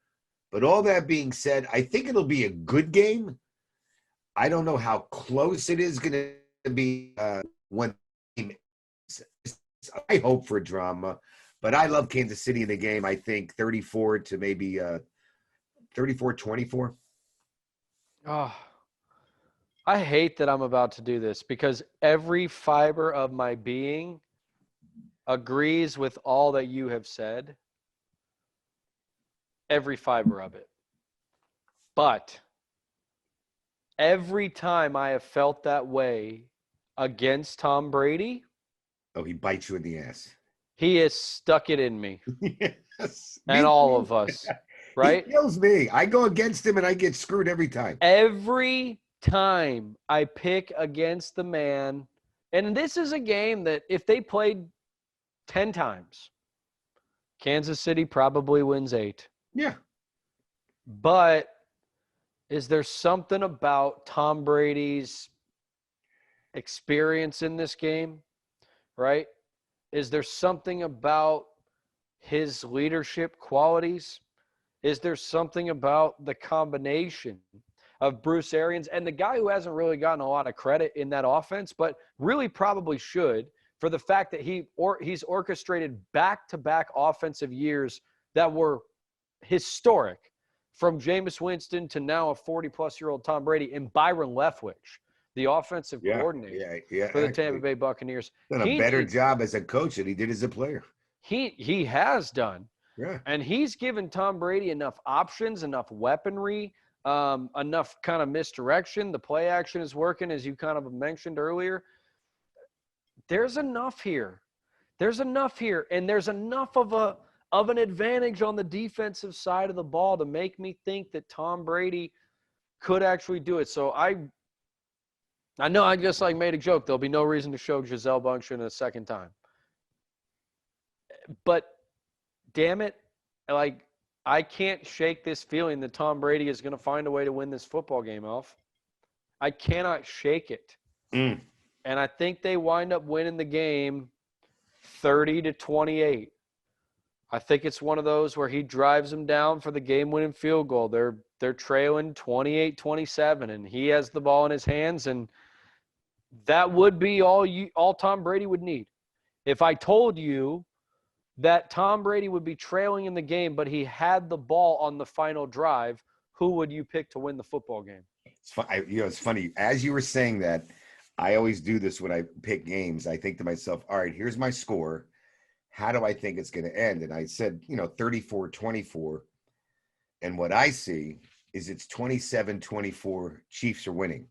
But all that being said, I think it'll be a good game. I don't know how close it is going to be when I hope for drama, but I love Kansas City in the game. I think 34 to maybe 34-24. Oh, I hate that I'm about to do this because every fiber of my being agrees with all that you have said. Every fiber of it. But every time I have felt that way against Tom Brady, Oh, he bites you in the ass. he has stuck it in me Yes, and me all too. of us, He right? kills me. I go against him and I get screwed every time. Every time I pick against the man, and this is a game that if they played 10 times, Kansas City probably wins 8. Yeah. But is there something about Tom Brady's experience in this game, right? Is there something about his leadership qualities? Is there something about the combination of Bruce Arians and the guy who hasn't really gotten a lot of credit in that offense, but really probably should, for the fact that he's orchestrated back-to-back offensive years that were historic, from Jameis Winston to now a 40-plus-year-old Tom Brady, and Byron Leftwich, the offensive Yeah. coordinator Yeah. Yeah. for the Tampa Actually, Bay Buccaneers. done a He better needs job as a coach than he did as a player. he has done, Yeah. and he's given Tom Brady enough options, enough weaponry, enough kind of misdirection. The play action is working, as you kind of mentioned earlier. There's enough here. There's enough here, and there's enough of an advantage on the defensive side of the ball to make me think that Tom Brady could actually do it. So I know I just made a joke. There'll be no reason to show Giselle Bundchen a second time. But damn it, like I can't shake this feeling that Tom Brady is going to find a way to win this football game, Elf. I cannot shake it. Mm. And I think they wind up winning the game 30-28. I think it's one of those where he drives them down for the game-winning field goal. They're trailing 28-27, and he has the ball in his hands, and that would be all Tom Brady would need. If I told you that Tom Brady would be trailing in the game, but he had the ball on the final drive, who would you pick to win the football game? It's fun. It's funny. As you were saying that, I always do this when I pick games. I think to myself, all right, here's my score. How do I think it's going to end? And I said, 34-24. And what I see is it's 27-24. Chiefs are winning.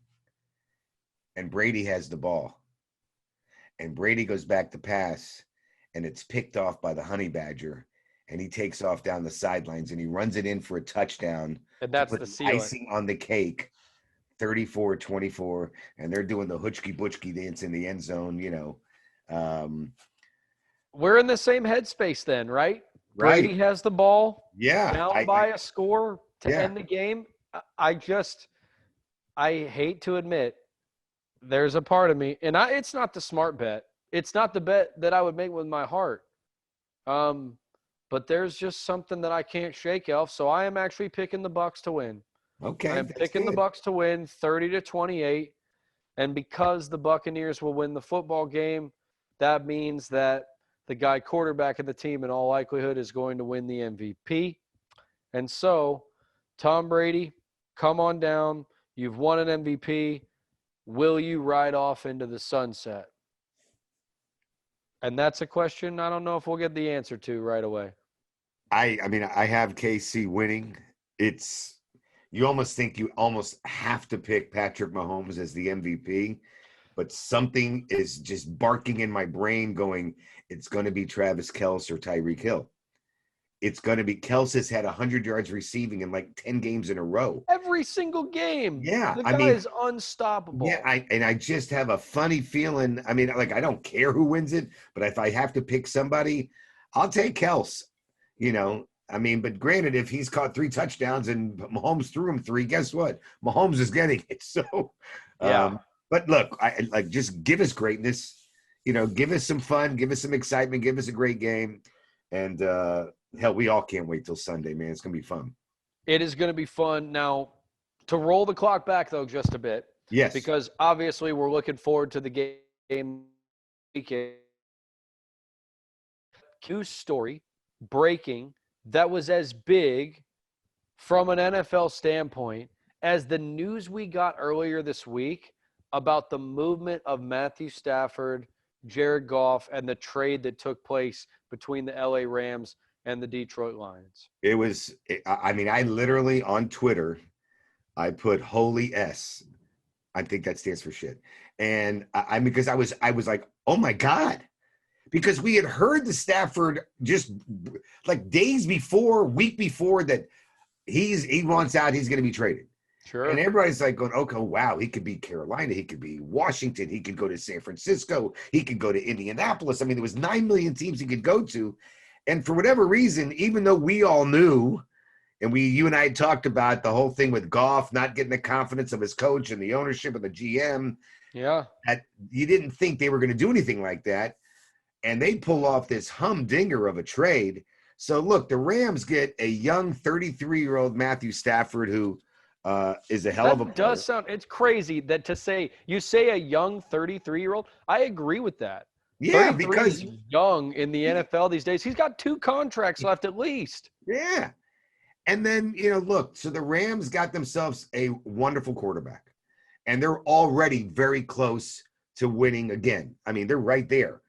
And Brady has the ball. And Brady goes back to pass, and it's picked off by the honey badger. And he takes off down the sidelines and he runs it in for a touchdown And to that's put the the ceiling. icing on the cake. 34-24, and they're doing the hutchki butchki dance in the end zone. Um, We're in the same headspace then, right? right? Brady has the ball Yeah, down by a score to yeah. end the game. I hate to admit, there's a part of me, and it's not the smart bet. It's not the bet that I would make with my heart. But there's just something that I can't shake, Elf. So I am actually picking the Bucks to win. I Okay, am that's picking the good. Bucks to win 30-28. And because the Buccaneers will win the football game, that means that the guy quarterbacking the team in all likelihood is going to win the MVP. And so, Tom Brady, come on down. You've won an MVP. Will you ride off into the sunset? And that's a question I don't know if we'll get the answer to right away. I mean, I have KC winning. It's you almost think you almost have to pick Patrick Mahomes as the MVP, but something is just barking in my brain, going, it's going to be Travis Kelce or Tyreek Hill. It's going to be Kelce has had 100 yards receiving in like 10 games in a row. Every single game, Yeah, the I guy mean, is unstoppable. yeah, I just have a funny feeling. I mean, like I don't care who wins it, but if I have to pick somebody, I'll take Kels. I mean, but granted, if he's caught 3 touchdowns and Mahomes threw him 3, guess what? Mahomes is getting it. So, Yeah. but look, I like just give us greatness. Give us some fun, give us some excitement, give us a great game, and hell, we all can't wait till Sunday, man. It's gonna be fun. It is going to be fun. Now, to roll the clock back, though, just a bit, Yes. because obviously we're looking forward to the game weekend. news story breaking that was as big from an NFL standpoint as the news we got earlier this week about the movement of Matthew Stafford, Jared Goff, and the trade that took place between the LA Rams and the Detroit Lions? It was, I mean, I literally on Twitter, I put holy S. I think that stands for shit. And because I was like, oh my God. Because we had heard the Stafford just like days before, week before that he wants out, he's going to be traded. And Sure. everybody's like going, okay, wow, he could be Carolina, he could be Washington, he could go to San Francisco, he could go to Indianapolis. I mean, there was 9 million teams he could go to. And for whatever reason, even though we all knew, and you and I had talked about the whole thing with Goff not getting the confidence of his coach and the ownership of the GM, Yeah. that you didn't think they were going to do anything like that. And they pull off this humdinger of a trade. So look, the Rams get a young 33-year-old Matthew Stafford who is a hell of a That player. does sound, it's crazy that to say, you say a young 33-year-old. I agree with that. Yeah, 33 because is young in the NFL these days. He's got 2 contracts left at least. yeah. And then, look, so the Rams got themselves a wonderful quarterback. And they're already very close to winning again. I mean, they're right there.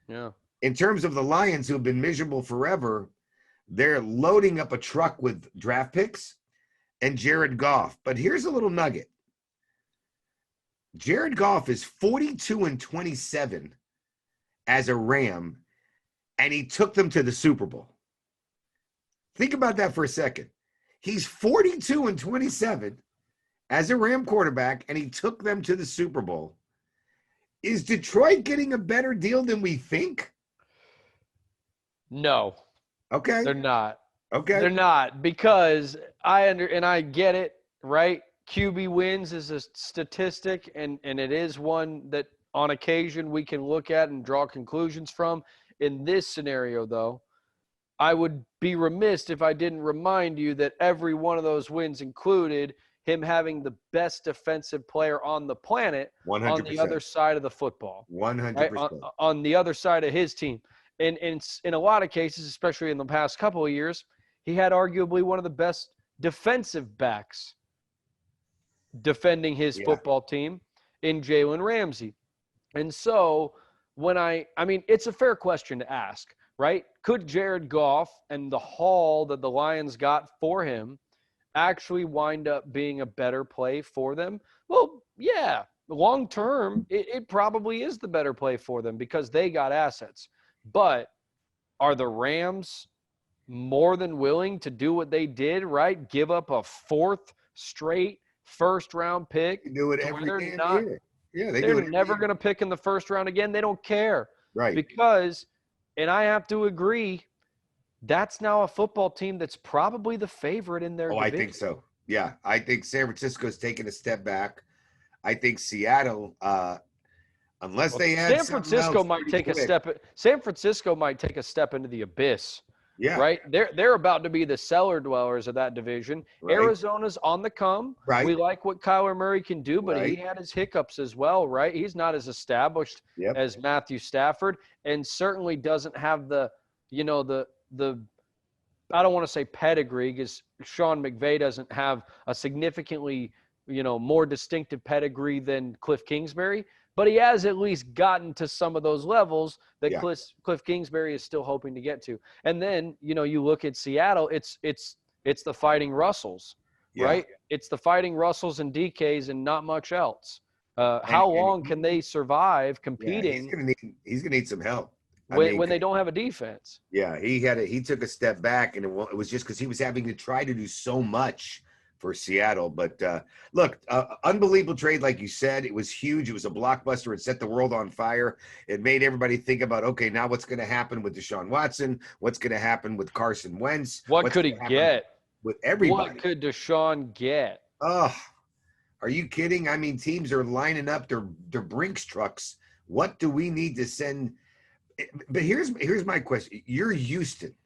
Yeah. In terms of the Lions, who have been miserable forever, they're loading up a truck with draft picks and Jared Goff. But here's a little nugget. Jared Goff is 42-27 as a Ram, and he took them to the Super Bowl. Think about that for a second. He's 42-27 as a Ram quarterback, and he took them to the Super Bowl. Is Detroit getting a better deal than we think? No, Okay. they're not. Okay. They're not, because I get it, right? QB wins is a statistic, and it is one that on occasion we can look at and draw conclusions from. In this scenario, though, I would be remiss if I didn't remind you that every one of those wins included him having the best defensive player on the planet 100%. on the other side of the football. 100%. Right? On the other side of his team. And in a lot of cases, especially in the past couple of years, he had arguably one of the best defensive backs defending his football team in Jalen Ramsey. And so I mean, it's a fair question to ask, right? Could Jared Goff and the haul that the Lions got for him actually wind up being a better play for them? Well, yeah, long term, it probably is the better play for them because they got assets. But are the Rams more than willing to do what they did, right? Give up a 4th straight first-round pick. They do it every damn year. Yeah, they're never going to pick in the first round again. They don't care. Right. Because, and I have to agree, that's now a football team that's probably the favorite in their division. I think so. Yeah, I think San Francisco's taken a step back. I think Seattle, unless they add San Francisco might take a step. San Francisco might take a step into the abyss. Yeah. Right. They're about to be the cellar dwellers of that division. Right. Arizona's on the come. Right. We like what Kyler Murray can do, but he had his hiccups as well. Right. He's not as established as Matthew Stafford, and certainly doesn't have the I don't want to say pedigree, because Sean McVay doesn't have a significantly more distinctive pedigree than Cliff Kingsbury. But he has at least gotten to some of those levels that Cliff Kingsbury is still hoping to get to. And then, you look at Seattle, it's the Fighting Russells, right? It's the Fighting Russells and DKs and not much else. How long can they survive competing? He's gonna need some help when they don't have a defense. Yeah, he took a step back, and it was just because he was having to try to do so much for Seattle. But look, unbelievable trade, like you said. It was huge. It was a blockbuster. It set the world on fire. It made everybody think about, okay, now what's going to happen with Deshaun Watson? What's going to happen with Carson Wentz? What could he get? With everybody. What could Deshaun get? Oh, are you kidding? I mean, teams are lining up their Brinks trucks. What do we need to send? But here's my question. You're Houston.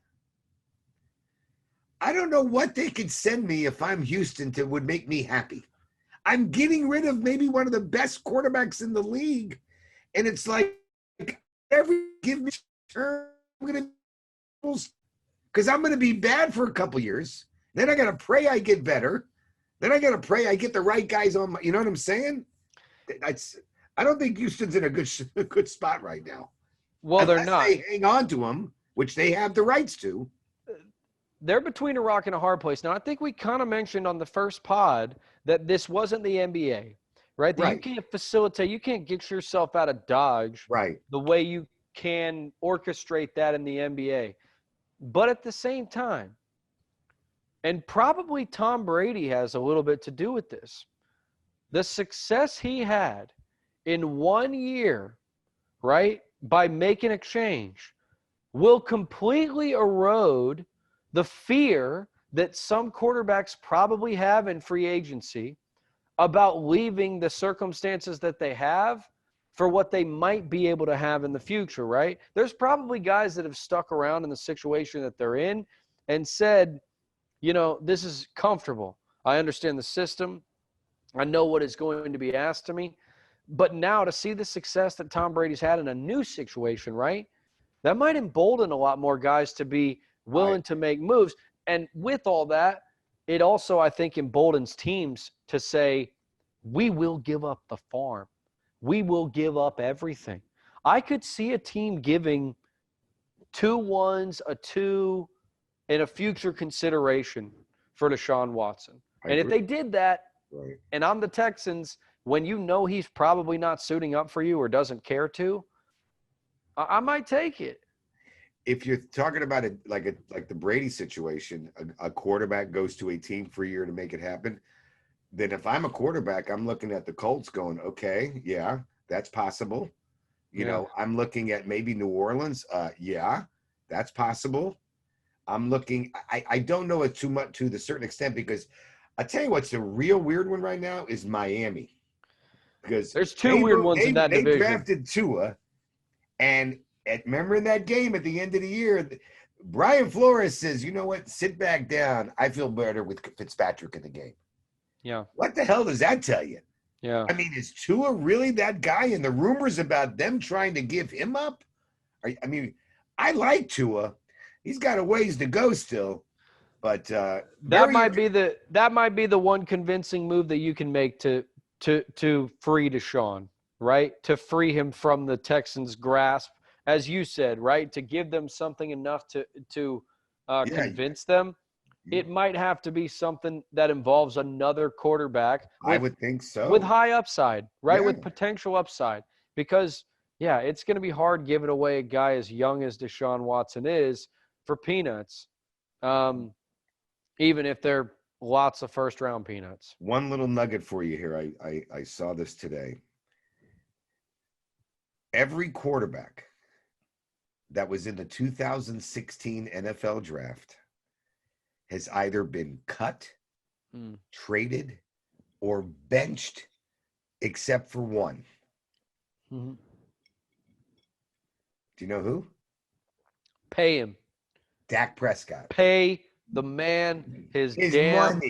I don't know what they could send me if I'm Houston would make me happy. I'm getting rid of maybe one of the best quarterbacks in the league. And it's like, give me a turn. I'm going to because I'm going to be bad for a couple years. Then I got to pray I get better. Then I got to pray I get the right guys on my, you know what I'm saying? I don't think Houston's in a good spot right now. Well, they're Unless not. they hang on to him, which they have the rights to. They're between a rock and a hard place. Now, I think we kind of mentioned on the first pod that this wasn't the NBA, right? That you Right. can't facilitate, you can't get yourself out of Dodge Right. the way you can orchestrate that in the NBA. But at the same time, and probably Tom Brady has a little bit to do with this, the success he had in 1 year, right, by making a change will completely erode the fear that some quarterbacks probably have in free agency about leaving the circumstances that they have for what they might be able to have in the future, right? There's probably guys that have stuck around in the situation that they're in and said, you know, this is comfortable. I understand the system. I know what is going to be asked of me. But now to see the success that Tom Brady's had in a new situation, right? That might embolden a lot more guys to be willing to make moves. And with all that, it also, I think, emboldens teams to say, we will give up the farm. We will give up everything. I could see a team giving 2 1s, a 2, and a future consideration for Deshaun Watson. And if they did that, Right. and I'm the Texans, when you know he's probably not suiting up for you or doesn't care to, I might take it. If you're talking about it like the Brady situation, a quarterback goes to a team for a year to make it happen, then if I'm a quarterback, I'm looking at the Colts going, okay, yeah, that's possible. You know, I'm looking at maybe New Orleans. Yeah, that's possible. I'm looking, I don't know it too much to the certain extent because I tell you what's the real weird one right now is Miami. Because there's 2 weird ones in that they division. drafted Tua, and remember in that game at the end of the year, Brian Flores says, you know what, sit back down. I feel better with Fitzpatrick in the game. Yeah. What the hell does that tell you? Yeah. I mean, is Tua really that guy? And the rumors about them trying to give him up? I mean, I like Tua. He's got a ways to go still, but that might be the one convincing move that you can make to free Deshaun, right? To free him from the Texans' grasp, as you said, right? To give them something enough to convince them. It might have to be something that involves another quarterback. I would think so. With high upside, right? With potential upside. Because, it's going to be hard giving away a guy as young as Deshaun Watson is for peanuts, even if they're lots of first-round peanuts. One little nugget for you here. I saw this today. Every quarterback that was in the 2016 NFL draft has either been cut, traded, or benched, except for one. Mm-hmm. Do you know who? Pay him. Dak Prescott. Pay the man his damn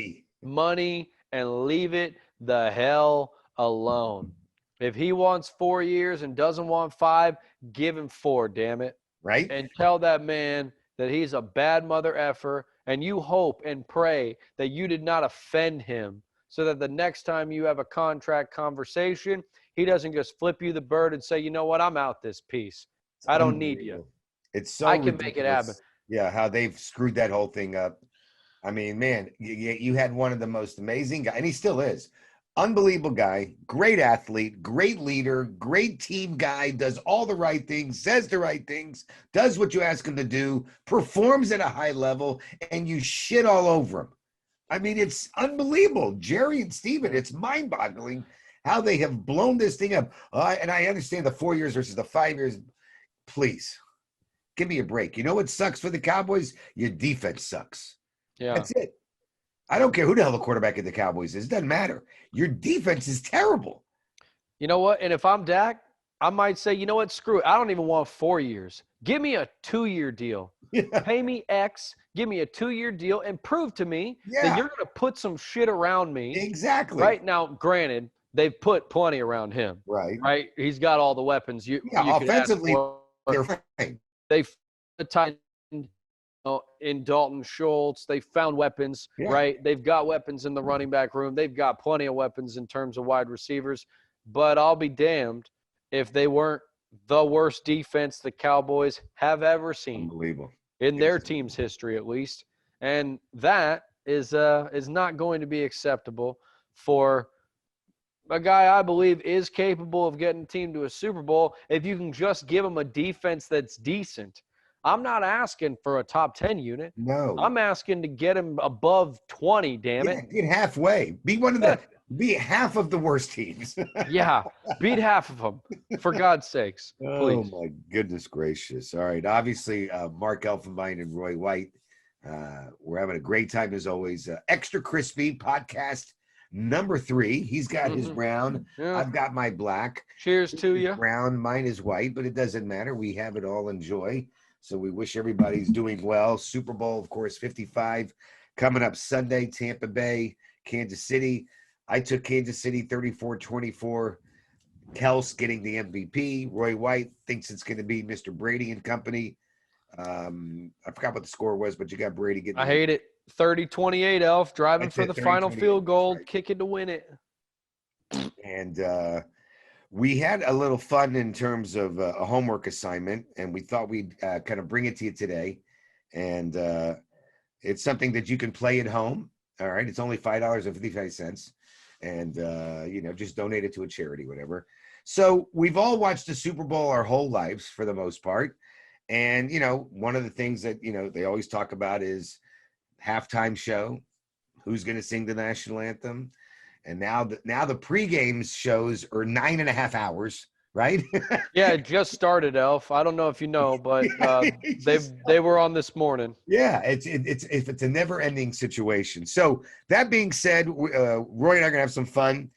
money and leave it the hell alone. If he wants 4 years and doesn't want 5, give him 4, damn it. Right? And tell that man that he's a bad mother effer, and you hope and pray that you did not offend him so that the next time you have a contract conversation, he doesn't just flip you the bird and say, you know what, I'm out this piece. I don't need you. It's so I can ridiculous. make it happen. Yeah, how they've screwed that whole thing up. I mean, man, you had one of the most amazing guys, and he still is. Unbelievable guy, great athlete, great leader, great team guy, does all the right things, says the right things, does what you ask him to do, performs at a high level, and you shit all over him. I mean, it's unbelievable. Jerry and Steven, it's mind-boggling how they have blown this thing up. And I understand the 4 years versus the 5 years. Please, give me a break. You know what sucks for the Cowboys? Your defense sucks. Yeah. That's it. I don't care who the hell the quarterback of the Cowboys is. It doesn't matter. Your defense is terrible. You know what? And if I'm Dak, I might say, you know what? Screw it. I don't even want 4 years. Give me a 2-year deal. Yeah. Pay me X. Give me a 2-year deal and prove to me that you're going to put some shit around me. Exactly. Right now, granted, they've put plenty around him. Right. Right. He's got all the weapons. You offensively, they're fine. They've tightened in Dalton Schultz. They found weapons, Yeah, right? They've got weapons in the running back room. They've got plenty of weapons in terms of wide receivers. But I'll be damned if they weren't the worst defense the Cowboys have ever seen unbelievable. in their It's team's history, at least. And that is not going to be acceptable for a guy I believe is capable of getting a team to a Super Bowl if you can just give him a defense that's decent. I'm not asking for a top 10 unit. no. I'm asking to get him above 20, damn Yeah, it. get halfway. Be half of the worst teams. Yeah, beat half of them, for God's sakes, Oh please. my goodness gracious. All right. Obviously, Mark Elfenbein and Roy White. We're having a great time as always. Extra Crispy podcast number 3. He's got his Mhm. brown. Yeah. I've got my black. Cheers to His you. brown, mine is white, but it doesn't matter. We have it all. Enjoy. So we wish everybody's doing well. Super Bowl, of course, 55 coming up Sunday, Tampa Bay, Kansas City. I took Kansas City 34-24. Kels getting the MVP. Roy White thinks it's going to be Mr. Brady and company. I forgot what the score was, but you got Brady getting. I hate it. 30-28, Elf, driving That's for it, the 30, final 28, field goal, right. kicking to win it. And we had a little fun in terms of a homework assignment, and we thought we'd kind of bring it to you today. And it's something that you can play at home. All right, it's only $5.55, and just donate it to a charity, whatever. So we've all watched the Super Bowl our whole lives for the most part, and one of the things that they always talk about is halftime show. Who's going to sing the national anthem? And now the pregame shows are 9.5 hours, right? Yeah, it just started, Elf. I don't know if you know, but Just they were on this morning. yeah, it's a never-ending situation. So that being said, Roy and I are gonna have some fun.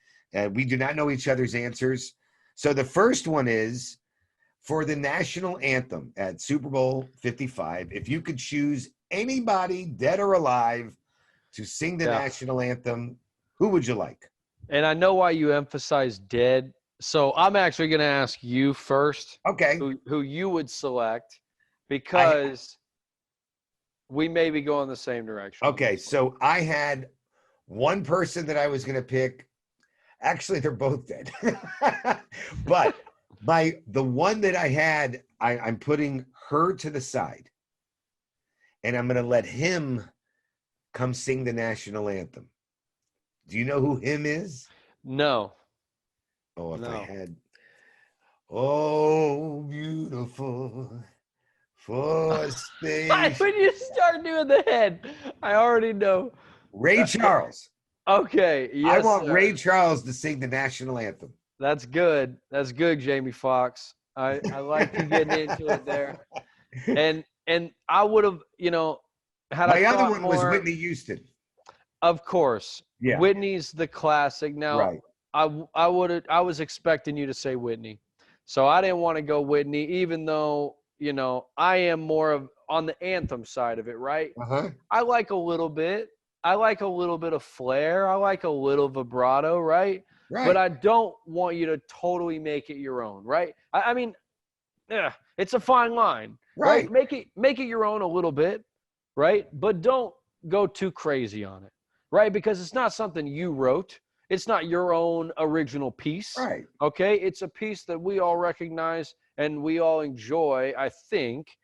We do not know each other's answers. So the first one is for the national anthem at Super Bowl 55. If you could choose anybody, dead or alive, to sing the Yeah. national anthem, who would you like? And I know why you emphasize dead. So I'm actually going to ask you first Okay, who you would select I because we may be going the same direction. okay. So I had one person that I was gonna pick. Actually, they're both dead. But the one that I had, I'm putting her to the side, and I'm gonna let him come sing the national anthem. Do you know who him is? No. Oh, if I No. had, oh, beautiful for space. When you start doing the head, I already know. Ray Charles. Okay. I Yes, want Ray sir. Charles to sing the national anthem. That's good. That's good, Jamie Foxx. I like you getting into it there. And I would have, had I My other thought one was more, Whitney Houston. of course, Yeah, Whitney's the classic. Now, right. I was expecting you to say Whitney. So I didn't want to go Whitney, even though, I am more of on the anthem side of it, right? Uh-huh. I like a little bit. I like a little bit of flair. I like a little vibrato, right? But Right. I don't want you to totally make it your own, right? I mean, yeah, it's a fine line, right? Right. Make it your own a little bit, right? But don't go too crazy on it, right? Because it's not something you wrote. It's not your own original piece. Right. Okay? It's a piece that we all recognize and we all enjoy, I think,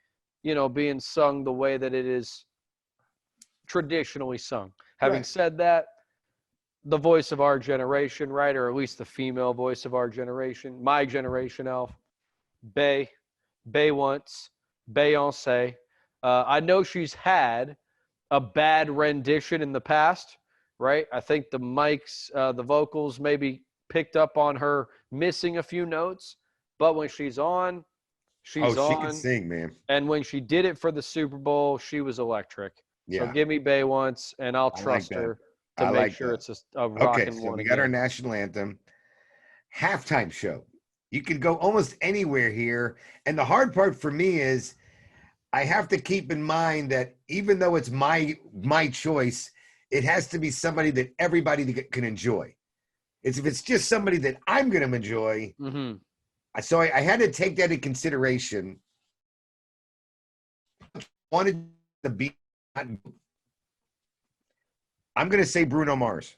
being sung the way that it is traditionally sung. Having Right. said that, the voice of our generation, right? Or at least the female voice of our generation, my generation, Elf, Bay, Bay once, Beyonce. I know she's had a bad rendition in the past, right? I think the mics, the vocals maybe picked up on her missing a few notes, but when she's on, Oh, she's she can on. sing, man. And when she did it for the Super Bowl, she was electric. So Yeah, give me Bay once, and I'll I like trust that. her to I make like sure that. it's a Okay, rocking so one we got our again. national anthem. Halftime show. You can go almost anywhere here. And the hard part for me is I have to keep in mind that even though it's my choice, it has to be somebody that everybody can enjoy. If it's just somebody that I'm going to enjoy, Mm-hmm. so I had to take that into consideration. Wanted the beat. I'm going to say Bruno Mars.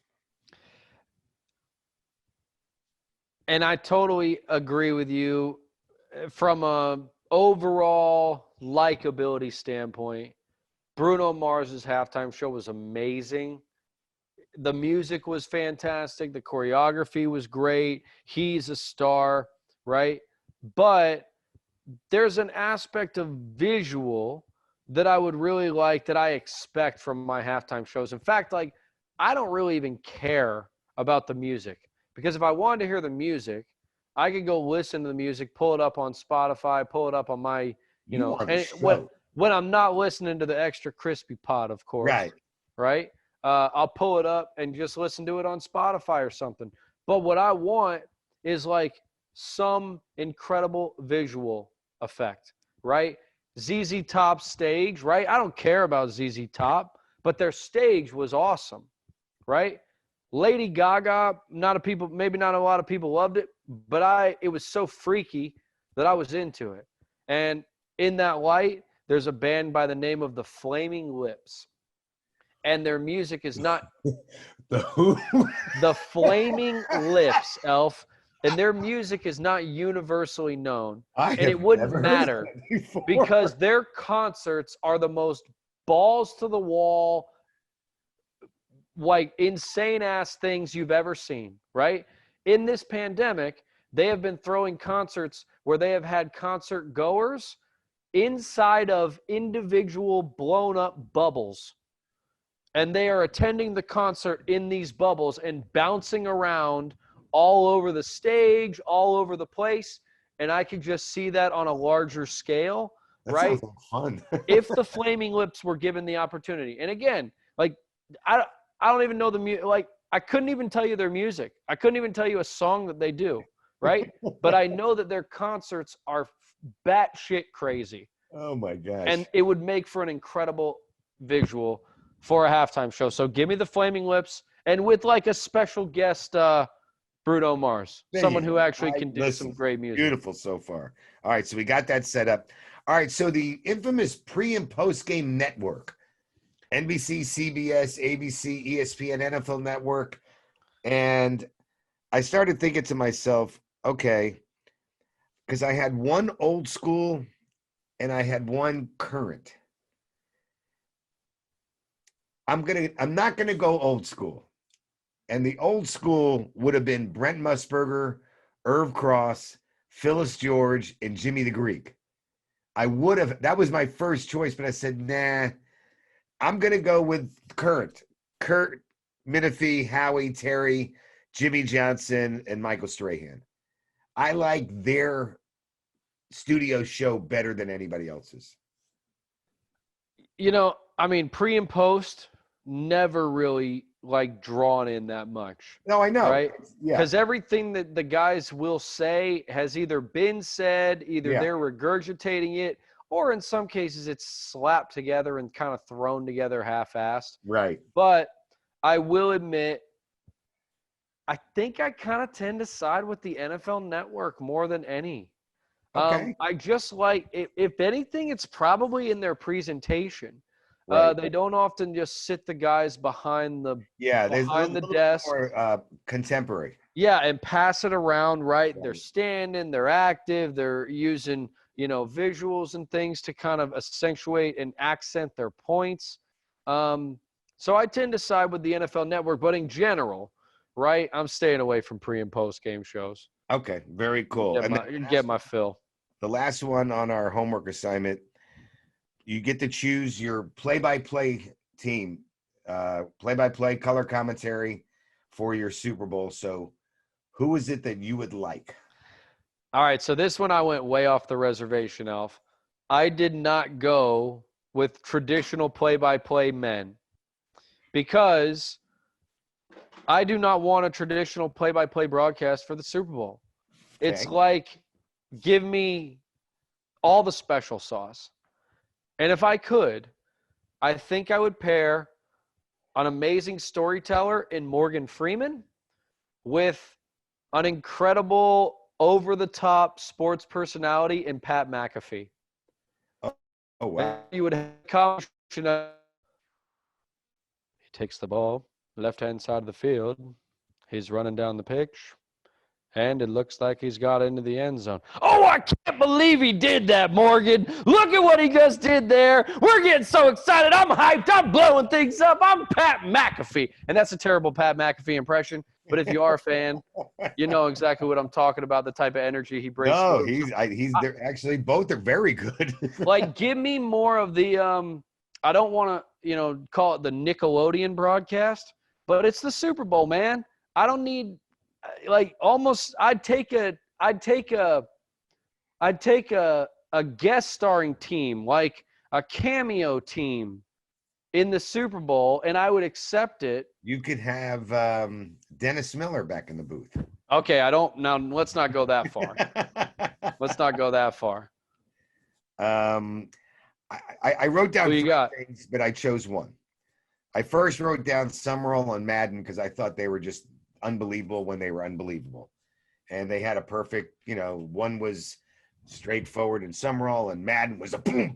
And I totally agree with you from a overall likability standpoint. Bruno Mars's halftime show was amazing. The music was fantastic. The choreography was great. He's a star, right? But there's an aspect of visual that I would really like, that I expect from my halftime shows. In fact, like, I don't really even care about the music, because if I wanted to hear the music, I could go listen to the music, pull it up on Spotify, pull it up on my, You are the and show. when I'm not listening to the extra crispy pod, of course, Right. right? I'll pull it up and just listen to it on Spotify or something. But what I want is like some incredible visual effect, right? ZZ Top stage, right? I don't care about ZZ Top, but their stage was awesome, right? Lady Gaga, maybe not a lot of people loved it, but it was so freaky that I was into it. And in that light, there's a band by the name of the Flaming Lips, and their music is not The who? the Flaming Lips, Elf, and their music is not universally known. I And have it wouldn't never heard of matter that before. because their concerts are the most balls to the wall, like insane ass things you've ever seen, right? In this pandemic, they have been throwing concerts where they have had concert goers inside of individual blown up bubbles. And they are attending the concert in these bubbles and bouncing around all over the stage, all over the place. And I could just see that on a larger scale, That right? sounds like fun. If the Flaming Lips were given the opportunity. And again, like, I don't even know the music. Like, I couldn't even tell you their music. I couldn't even tell you a song that they do, right? But I know that their concerts are batshit crazy. Oh my gosh. And it would make for an incredible visual for a halftime show. So give me the Flaming Lips, and with like a special guest, Bruno Mars, someone who actually can do some great music. Beautiful so far. All right, so we got that set up. All right, so the infamous pre and post game network, NBC, CBS, ABC, ESPN, NFL Network, and I started thinking to myself, okay, because I had one old school and I had one current. I'm not gonna go old school. And the old school would have been Brent Musburger, Irv Cross, Phyllis George, and Jimmy the Greek. That was my first choice, but I said, nah, I'm gonna go with current. Kurt Menefee, Howie, Terry, Jimmy Johnson, and Michael Strahan. I like their studio show better than anybody else's. I mean, pre and post never really like drawn in that much. No, I know. Right? Yeah. Because everything that the guys will say has either been said, either they're regurgitating it, or in some cases it's slapped together and kind of thrown together half-assed. Right. But I will admit, I think I kind of tend to side with the NFL Network more than any. Okay. I just like, if anything, it's probably in their presentation. Right. They don't often just sit the guys behind the behind the desk. More contemporary. Yeah, and pass it around, right? Right. They're standing, they're active, they're using, visuals and things to kind of accentuate and accent their points. So I tend to side with the NFL Network, but in general, right, I'm staying away from pre and post game shows. Okay, very cool. Get my fill. The last one on our homework assignment, you get to choose your play-by-play team, play-by-play color commentary for your Super Bowl. So who is it that you would like? All right, so this one I went way off the reservation, Alf. I did not go with traditional play-by-play men because I do not want a traditional play-by-play broadcast for the Super Bowl. Okay. It's like, give me all the special sauce. And if I could, I think I would pair an amazing storyteller in Morgan Freeman with an incredible over-the-top sports personality in Pat McAfee. Oh wow. You would have He takes the ball, left-hand side of the field. He's running down the pitch. And it looks like he's got into the end zone. Oh, I can't believe he did that, Morgan. Look at what he just did there. We're getting so excited. I'm hyped. I'm blowing things up. I'm Pat McAfee. And that's a terrible Pat McAfee impression. But if you are a fan, you know exactly what I'm talking about, the type of energy he brings. No, he's there. Actually, both are very good. Like, give me more of the I don't want to, call it the Nickelodeon broadcast, but it's the Super Bowl, man. I don't need almost I'd take a guest starring team, like a cameo team in the Super Bowl, and I would accept it. You could have Dennis Miller back in the booth. Okay, let's not go that far. Let's not go that far. I wrote down Who you three got? things, but I chose one. I first wrote down Summerall and Madden because I thought they were just unbelievable when they were unbelievable. And they had a perfect, one was straightforward in Summerall and Madden was a boom,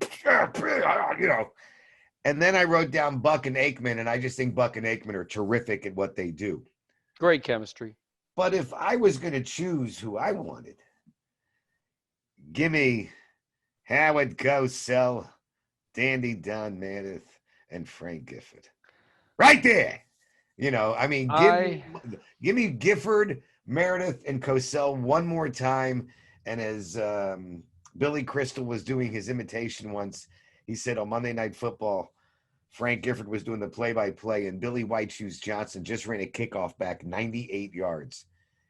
And then I wrote down Buck and Aikman, and I just think Buck and Aikman are terrific at what they do. Great chemistry. But if I was going to choose who I wanted, give me Howard Cosell, Dandy Don Meredith, and Frank Gifford. Right there. Give me Gifford, Meredith, and Cosell one more time. And as Billy Crystal was doing his imitation once, he said on Monday Night Football, Frank Gifford was doing the play-by-play, and Billy White Shoes Johnson just ran a kickoff back 98 yards.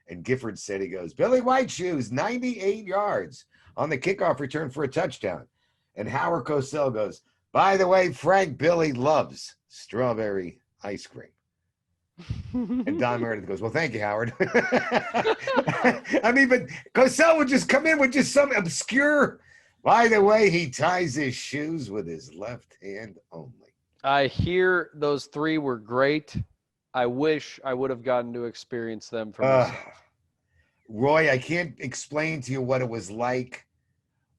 And Gifford said, he goes, Billy White Shoes, 98 yards on the kickoff return for a touchdown. And Howard Cosell goes, by the way, Frank, Billy loves strawberry ice cream. And Don Meredith goes, well, thank you, Howard. I mean, but Cosell would just come in with just some obscure, by the way, he ties his shoes with his left hand only. I hear those three were great. I wish I would have gotten to experience them for myself. Roy, I can't explain to you what it was like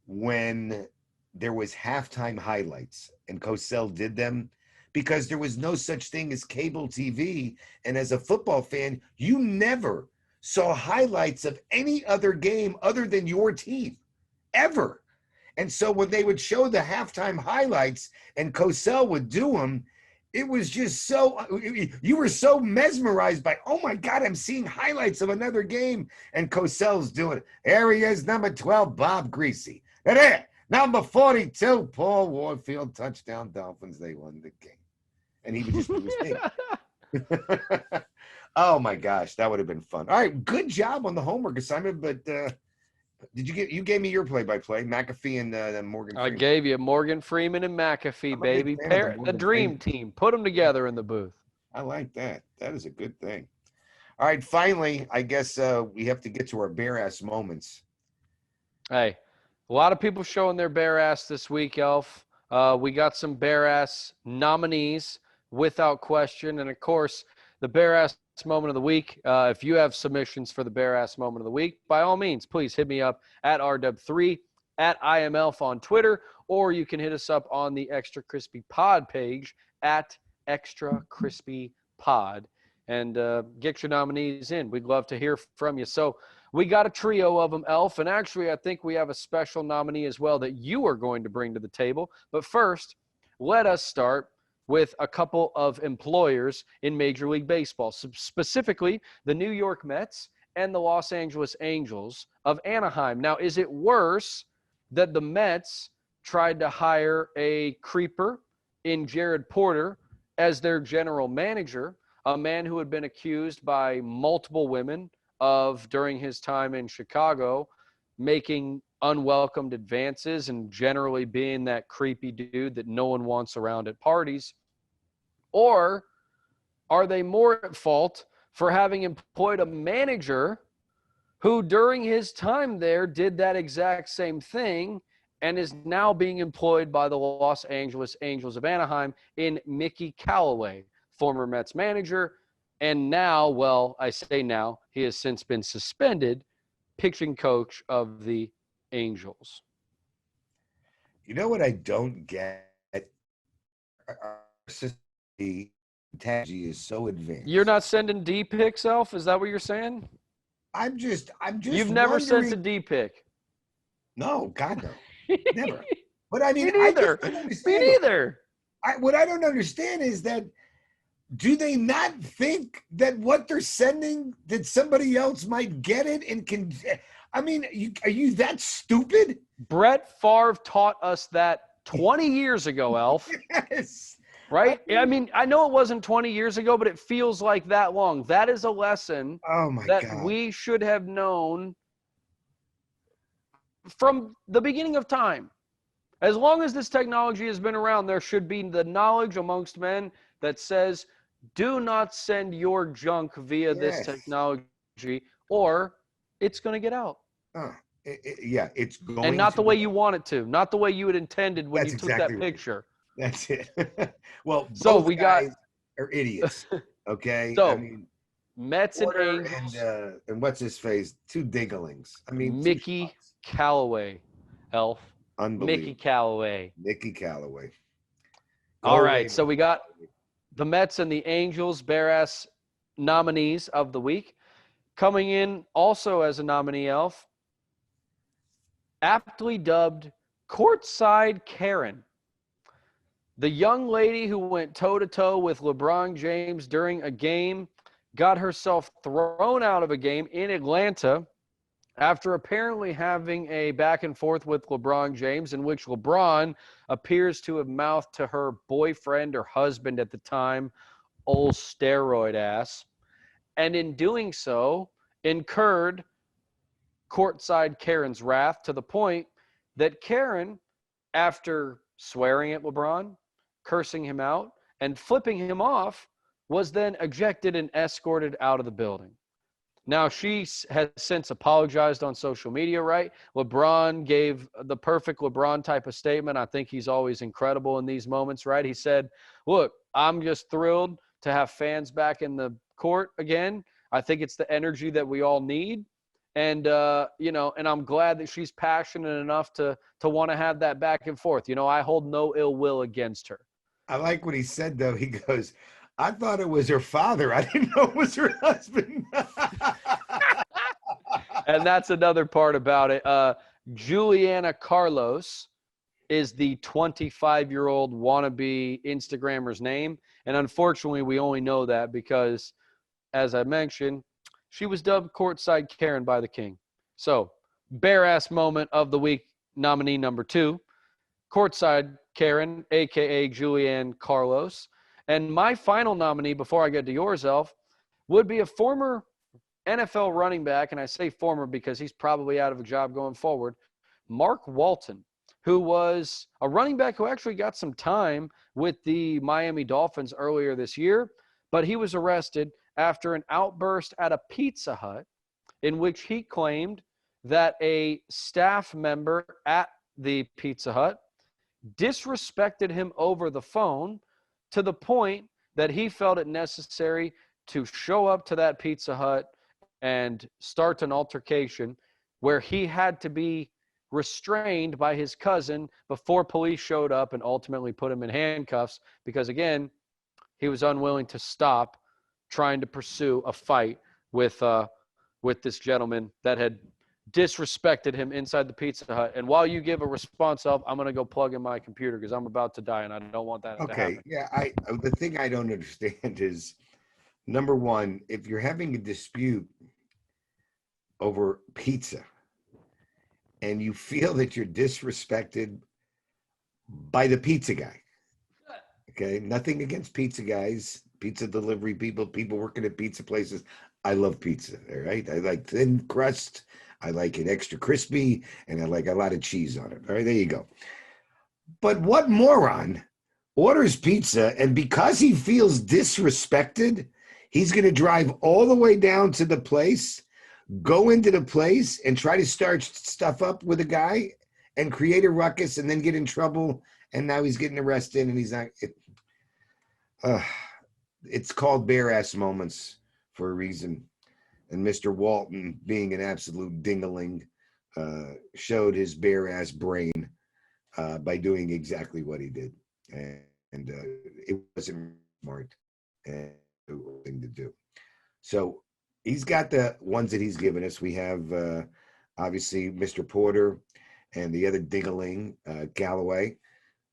when there was halftime highlights and Cosell did them, because there was no such thing as cable TV. And as a football fan, you never saw highlights of any other game other than your team, ever. And so when they would show the halftime highlights and Cosell would do them, it was just so, you were so mesmerized by, oh my God, I'm seeing highlights of another game. And Cosell's doing it. There he is, number 12, Bob Greasy. And there, number 42, Paul Warfield, touchdown Dolphins. They won the game. And he would just do his thing. Oh my gosh, that would have been fun. All right, good job on the homework assignment, but you gave me your play-by-play, McAfee and Morgan Freeman. I gave you Morgan Freeman and McAfee, baby. The dream team. Put them together in the booth. I like that. That is a good thing. All right, finally, I guess we have to get to our bare-ass moments. Hey, a lot of people showing their bare ass this week, Elf. We got some bare ass nominees without question. And, of course, the bare ass moment of the week. If you have submissions for the bare ass moment of the week, by all means, please hit me up at RW3 at IMELF on Twitter, or you can hit us up on the Extra Crispy Pod page at Extra Crispy Pod and get your nominees in. We'd love to hear from you. So we got a trio of them, Elf, and actually I think we have a special nominee as well that you are going to bring to the table. But first, let us start with a couple of employers in Major League Baseball, specifically the New York Mets and the Los Angeles Angels of Anaheim. Now, is it worse that the Mets tried to hire a creeper in Jared Porter as their general manager, a man who had been accused by multiple women of, during his time in Chicago, making unwelcomed advances and generally being that creepy dude that no one wants around at parties? Or are they more at fault for having employed a manager who during his time there did that exact same thing and is now being employed by the Los Angeles Angels of Anaheim in Mickey Callaway, former Mets manager, and now, well, I say now, he has since been suspended, pitching coach of the Angels. You know what I don't get? our society technology is so You're advanced. not sending D pics, Elf? Is that what you're saying? I'm just You've never sent a wondering. D pic. No, God, no, Me never. But I mean, I just neither. don't Me understand. neither. What I don't understand is that do they not think that what they're sending that somebody else might get it and can? I mean, are you that stupid? Brett Favre taught us that 20 years ago, Elf. Yes. I Right? I mean, mean, I know it wasn't 20 years ago, but it feels like that long. That is a lesson oh my that God. we should have known from the beginning of time. As long as this technology has been around, there should be the knowledge amongst men that says, do not send your junk via this Yes. technology or it's going to get out. Uh, yeah, it's And going not to the way get you out. want it to, not the way you had intended when That's you took exactly that right. picture. That's it. Well, So both we got, guys are idiots. Okay. I so mean, Mets and Porter Angels, and what's his face? Two dinglings. I mean, two Mickey schmucks. Callaway, Elf. Mickey Unbelievable. Callaway. Nicky Callaway. All Go right, away, so we Mickey got Callaway. the Mets and the Angels, bare ass nominees of the week. Coming in also as a nominee, Elf, aptly dubbed Courtside Karen. The young lady who went toe to toe with LeBron James during a game got herself thrown out of a game in Atlanta after apparently having a back and forth with LeBron James, in which LeBron appears to have mouthed to her boyfriend or husband at the time, old steroid ass, and in doing so, incurred courtside Karen's wrath to the point that Karen, after swearing at LeBron, cursing him out, and flipping him off, was then ejected and escorted out of the building. Now, she has since apologized on social media, right? LeBron gave the perfect LeBron type of statement. I think he's always incredible in these moments, right? He said, look, I'm just thrilled to have fans back in the court again. I think it's the energy that we all need. And, and I'm glad that she's passionate enough to want to have that back and forth. I hold no ill will against her. I like what he said, though. He goes, I thought it was her father. I didn't know it was her husband. And that's another part about it. Juliana Carlos is the 25-year-old wannabe Instagrammer's name. And unfortunately, we only know that because, as I mentioned, she was dubbed Courtside Karen by the King. So, bare ass moment of the week, nominee number 2, Courtside Karen, a.k.a. Julianne Carlos. And my final nominee, before I get to yours, Elf, would be a former NFL running back, and I say former because he's probably out of a job going forward, Mark Walton, who was a running back who actually got some time with the Miami Dolphins earlier this year, but he was arrested after an outburst at a Pizza Hut in which he claimed that a staff member at the Pizza Hut disrespected him over the phone to the point that he felt it necessary to show up to that Pizza Hut and start an altercation where he had to be restrained by his cousin before police showed up and ultimately put him in handcuffs because, again, he was unwilling to stop trying to pursue a fight with this gentleman that had disrespected him inside the Pizza Hut. And while you give a response of, I'm going to go plug in my computer because I'm about to die and I don't want that to Okay. happen. Yeah. The thing I don't understand is number one, if you're having a dispute over pizza and you feel that you're disrespected by the pizza guy, okay, nothing against pizza guys, pizza delivery people, people working at pizza places. I love pizza. All right. I like thin crust. I like it extra crispy and I like a lot of cheese on it. All right. There you go. But what moron orders pizza and because he feels disrespected, he's going to drive all the way down to the place, go into the place and try to start stuff up with a guy and create a ruckus and then get in trouble. And now he's getting arrested and he's not. Uh, it's called bare ass moments for a reason. And Mr. Walton, being an absolute dingling, showed his bare ass brain by doing exactly what he did. And and it wasn't smart and thing to do. So he's got the ones that he's given us. We have obviously Mr. Porter and the other Dingaling, Galloway,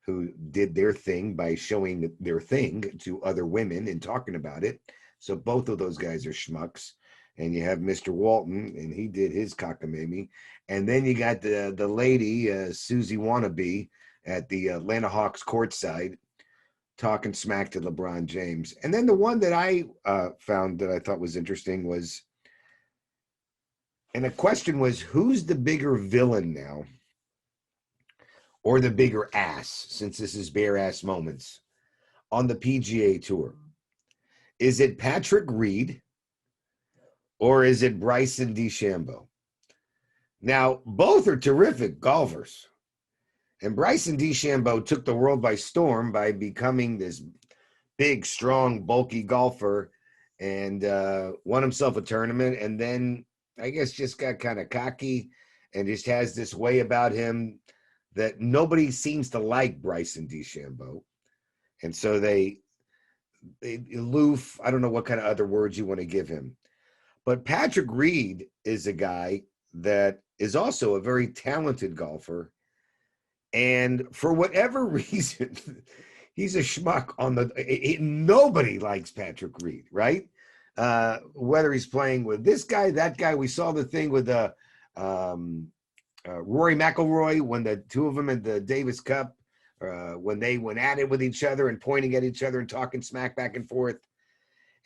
who did their thing by showing their thing to other women and talking about it. So both of those guys are schmucks. And you have Mr. Walton, and he did his cockamamie. And then you got the lady, Susie Wannabe, at the Atlanta Hawks courtside, talking smack to LeBron James. And then the one that I found that I thought was interesting was, and the question was, who's the bigger villain now, or the bigger ass, since this is bare ass moments on the PGA Tour? Is it Patrick Reed or is it Bryson DeChambeau? Now, both are terrific golfers. And Bryson DeChambeau took the world by storm by becoming this big, strong, bulky golfer and won himself a tournament. And then I guess just got kind of cocky and just has this way about him that nobody seems to like Bryson DeChambeau. And so they aloof. I don't know what kind of other words you want to give him. But Patrick Reed is a guy that is also a very talented golfer. And for whatever reason, he's a schmuck on nobody likes Patrick Reed, right? Whether he's playing with this guy, that guy. We saw the thing with Rory McIlroy when the two of them in the Davis Cup, when they went at it with each other and pointing at each other and talking smack back and forth.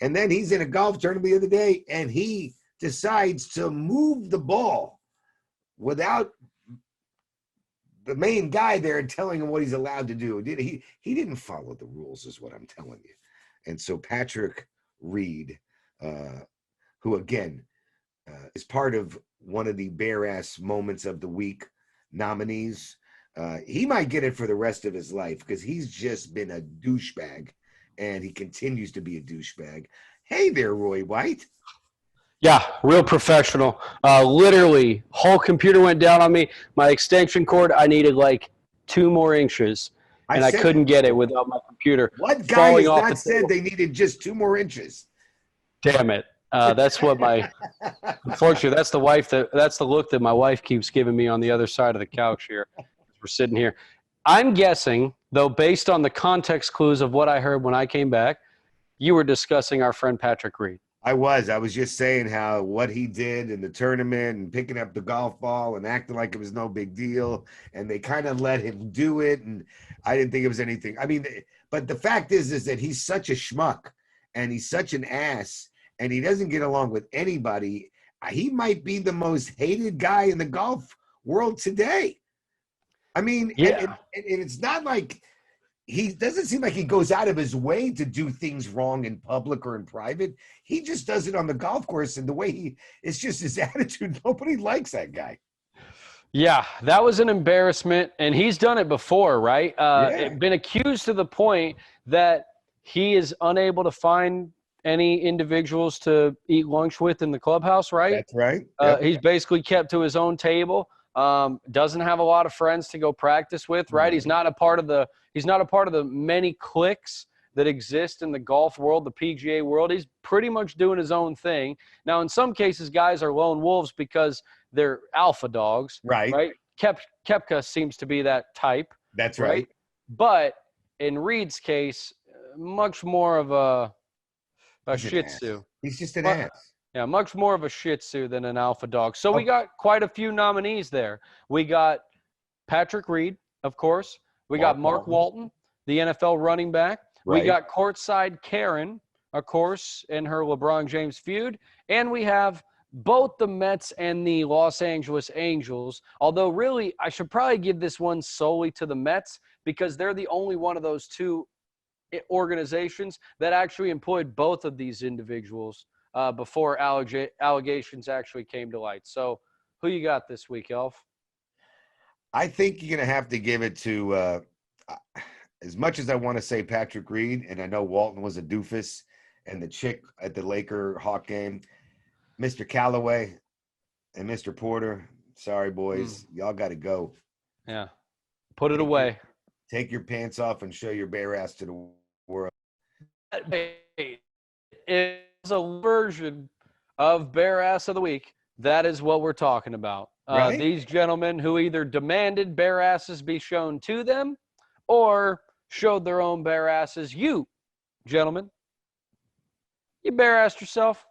And then he's in a golf tournament the other day, and he decides to move the ball without the main guy there telling him what he's allowed to do. He didn't follow the rules, is what I'm telling you. And so Patrick Reed, who again is part of one of the bare ass moments of the week nominees, he might get it for the rest of his life because he's just been a douchebag, and he continues to be a douchebag. Hey there, Roy White. Yeah, real professional. Literally, whole computer went down on me. My extension cord, I needed like 2 more inches, and I couldn't get it without my computer What guy falling has off not the said table. they needed just 2 more inches? Damn it. That's what my unfortunately that's the look that my wife keeps giving me on the other side of the couch here. We're sitting here. I'm guessing, though, based on the context clues of what I heard when I came back, you were discussing our friend Patrick Reed. I was just saying how what he did in the tournament and picking up the golf ball and acting like it was no big deal, and they kind of let him do it, and I didn't think it was anything. I mean, but the fact is that he's such a schmuck and he's such an ass, and he doesn't get along with anybody. He might be the most hated guy in the golf world today. I mean, Yeah. and it's not like he doesn't seem like he goes out of his way to do things wrong in public or in private. He just does it on the golf course, and the way it's just his attitude. Nobody likes that guy. Yeah, that was an embarrassment, and he's done it before, right? Yeah. Been accused to the point that he is unable to find any individuals to eat lunch with in the clubhouse, right? That's right. Yep. He's basically kept to his own table. Doesn't have a lot of friends to go practice with, right? He's not a part of the many cliques that exist in the golf world, the PGA world. He's pretty much doing his own thing. Now, in some cases, guys are lone wolves because they're alpha dogs, Right. right? Kepka seems to be that type. That's right. But in Reed's case, much more of a He's an Shih ass. Tzu. He's just an ass. Yeah, much more of a Shih Tzu than an alpha dog. So we got quite a few nominees there. We got Patrick Reed, of course. We got Mark Walton, the NFL running back. Right. We got courtside Karen, of course, in her LeBron James feud. And we have both the Mets and the Los Angeles Angels. Although, really, I should probably give this one solely to the Mets because they're the only one of those two organizations that actually employed both of these individuals before allegations actually came to light. So who you got this week, Elf? I think you're going to have to give it to, as much as I want to say Patrick Reed, and I know Walton was a doofus, and the chick at the Laker Hawk game, Mr. Callaway and Mr. Porter. Sorry, boys. Y'all got to go. Yeah. Put it away. Take your pants off and show your bare ass to the world. It's a version of Bare Ass of the Week. That is what we're talking about. Right? These gentlemen who either demanded bare asses be shown to them or showed their own bare asses. You, gentlemen, you bare-assed yourself.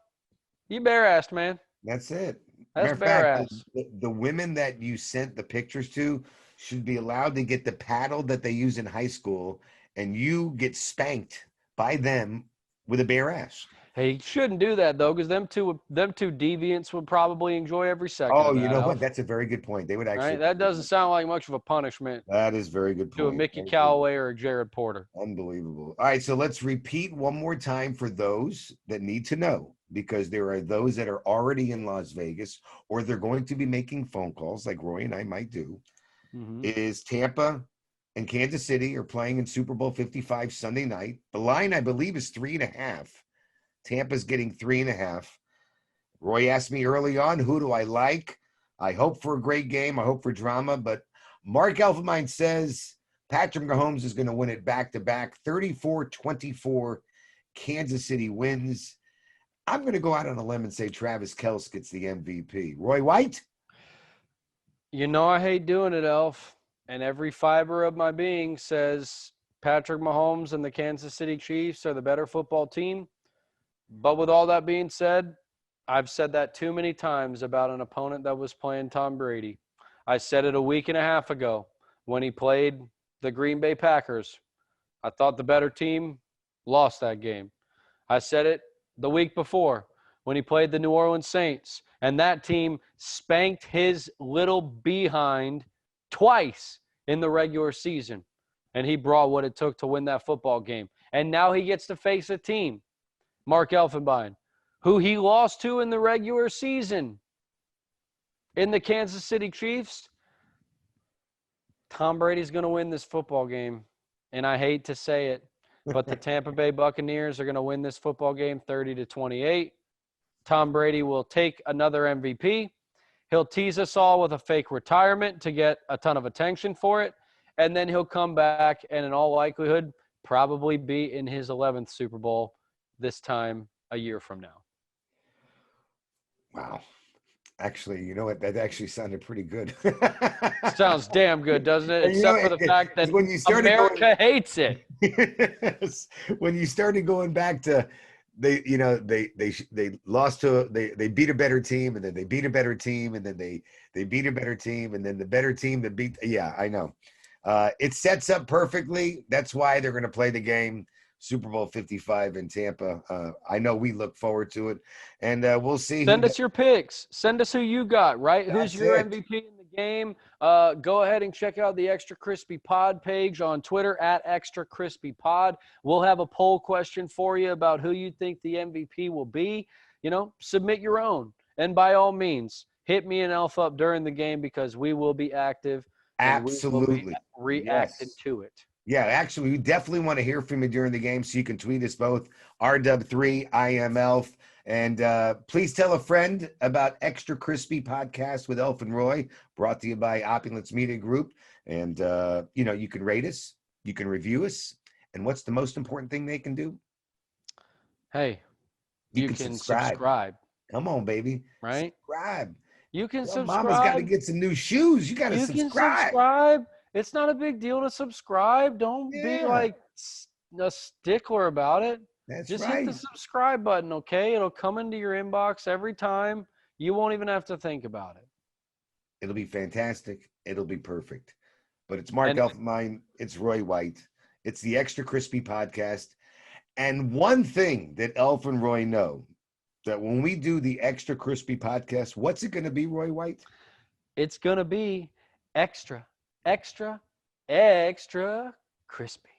You bare-assed, man. That's it. That's Matter of fact, bare-ass. the women that you sent the pictures to should be allowed to get the paddle that they use in high school, and you get spanked by them with a bare ass. Hey, you shouldn't do that though, because them two deviants would probably enjoy every second Oh, of you that, know what? Elf. That's a very good point. They would All right, actually. that doesn't sound like much of a punishment That is a very good to a point. Mickey Callaway or a Jared Porter. Unbelievable. All right, so let's repeat one more time for those that need to know, because there are those that are already in Las Vegas or they're going to be making phone calls like Roy and I might do. Mm-hmm. Is Tampa and Kansas City are playing in Super Bowl 55 Sunday night. The line, I believe, is 3.5. Tampa's getting 3.5. Roy asked me early on, who do I like? I hope for a great game. I hope for drama. But Mark Elfenbein says Patrick Mahomes is going to win it back-to-back. 34-24. Kansas City wins. I'm going to go out on a limb and say Travis Kelce gets the MVP. Roy White? You know I hate doing it, Elf. And every fiber of my being says Patrick Mahomes and the Kansas City Chiefs are the better football team. But with all that being said, I've said that too many times about an opponent that was playing Tom Brady. I said it a week and a half ago when he played the Green Bay Packers. I thought the better team lost that game. I said it the week before when he played the New Orleans Saints, and that team spanked his little behind twice in the regular season, and he brought what it took to win that football game. And now he gets to face a team, Mark Elfenbein, who he lost to in the regular season in the Kansas City Chiefs. Tom Brady's going to win this football game, and I hate to say it, but the Tampa Bay Buccaneers are going to win this football game 30-28. Tom Brady will take another MVP. He'll tease us all with a fake retirement to get a ton of attention for it, and then he'll come back and in all likelihood probably be in his 11th Super Bowl this time a year from now. Wow. Actually, you know what? That actually sounded pretty good. Sounds damn good, doesn't it? And you know, Except for the fact that when you started America hates it. When you started going back to they lost to they beat a better team, and then they beat a better team, and then they beat a better team, and then the better team that beat. Yeah, I know. It sets up perfectly. That's why they're going to play the game. Super Bowl 55 in Tampa. I know we look forward to it, and we'll see. Send us your picks. Send us who you got, right? Who's your MVP in the game? Go ahead and check out the Extra Crispy Pod page on Twitter at Extra Crispy Pod. We'll have a poll question for you about who you think the MVP will be. You know, submit your own. And by all means, hit me and Elf up during the game because we will be active. Absolutely. And we will be reacting to it. Yeah, actually, we definitely want to hear from you during the game, so you can tweet us both, RW3, I am Elf. And please tell a friend about Extra Crispy Podcast with Elf and Roy, brought to you by Opulence Media Group. And, you can rate us, you can review us. And what's the most important thing they can do? Hey, you can subscribe. Come on, baby. Right? Subscribe. You can subscribe. Mama's got to get some new shoes. You got to subscribe. You can subscribe. It's not a big deal to subscribe. Don't be like a stickler about it. Just hit the subscribe button, okay? It'll come into your inbox every time. You won't even have to think about it. It'll be fantastic. It'll be perfect. But it's Mark Elfenbein. It's Roy White. It's the Extra Crispy Podcast. And one thing that Elf and Roy know, that when we do the Extra Crispy Podcast, what's it going to be, Roy White? It's going to be extra, extra, extra crispy.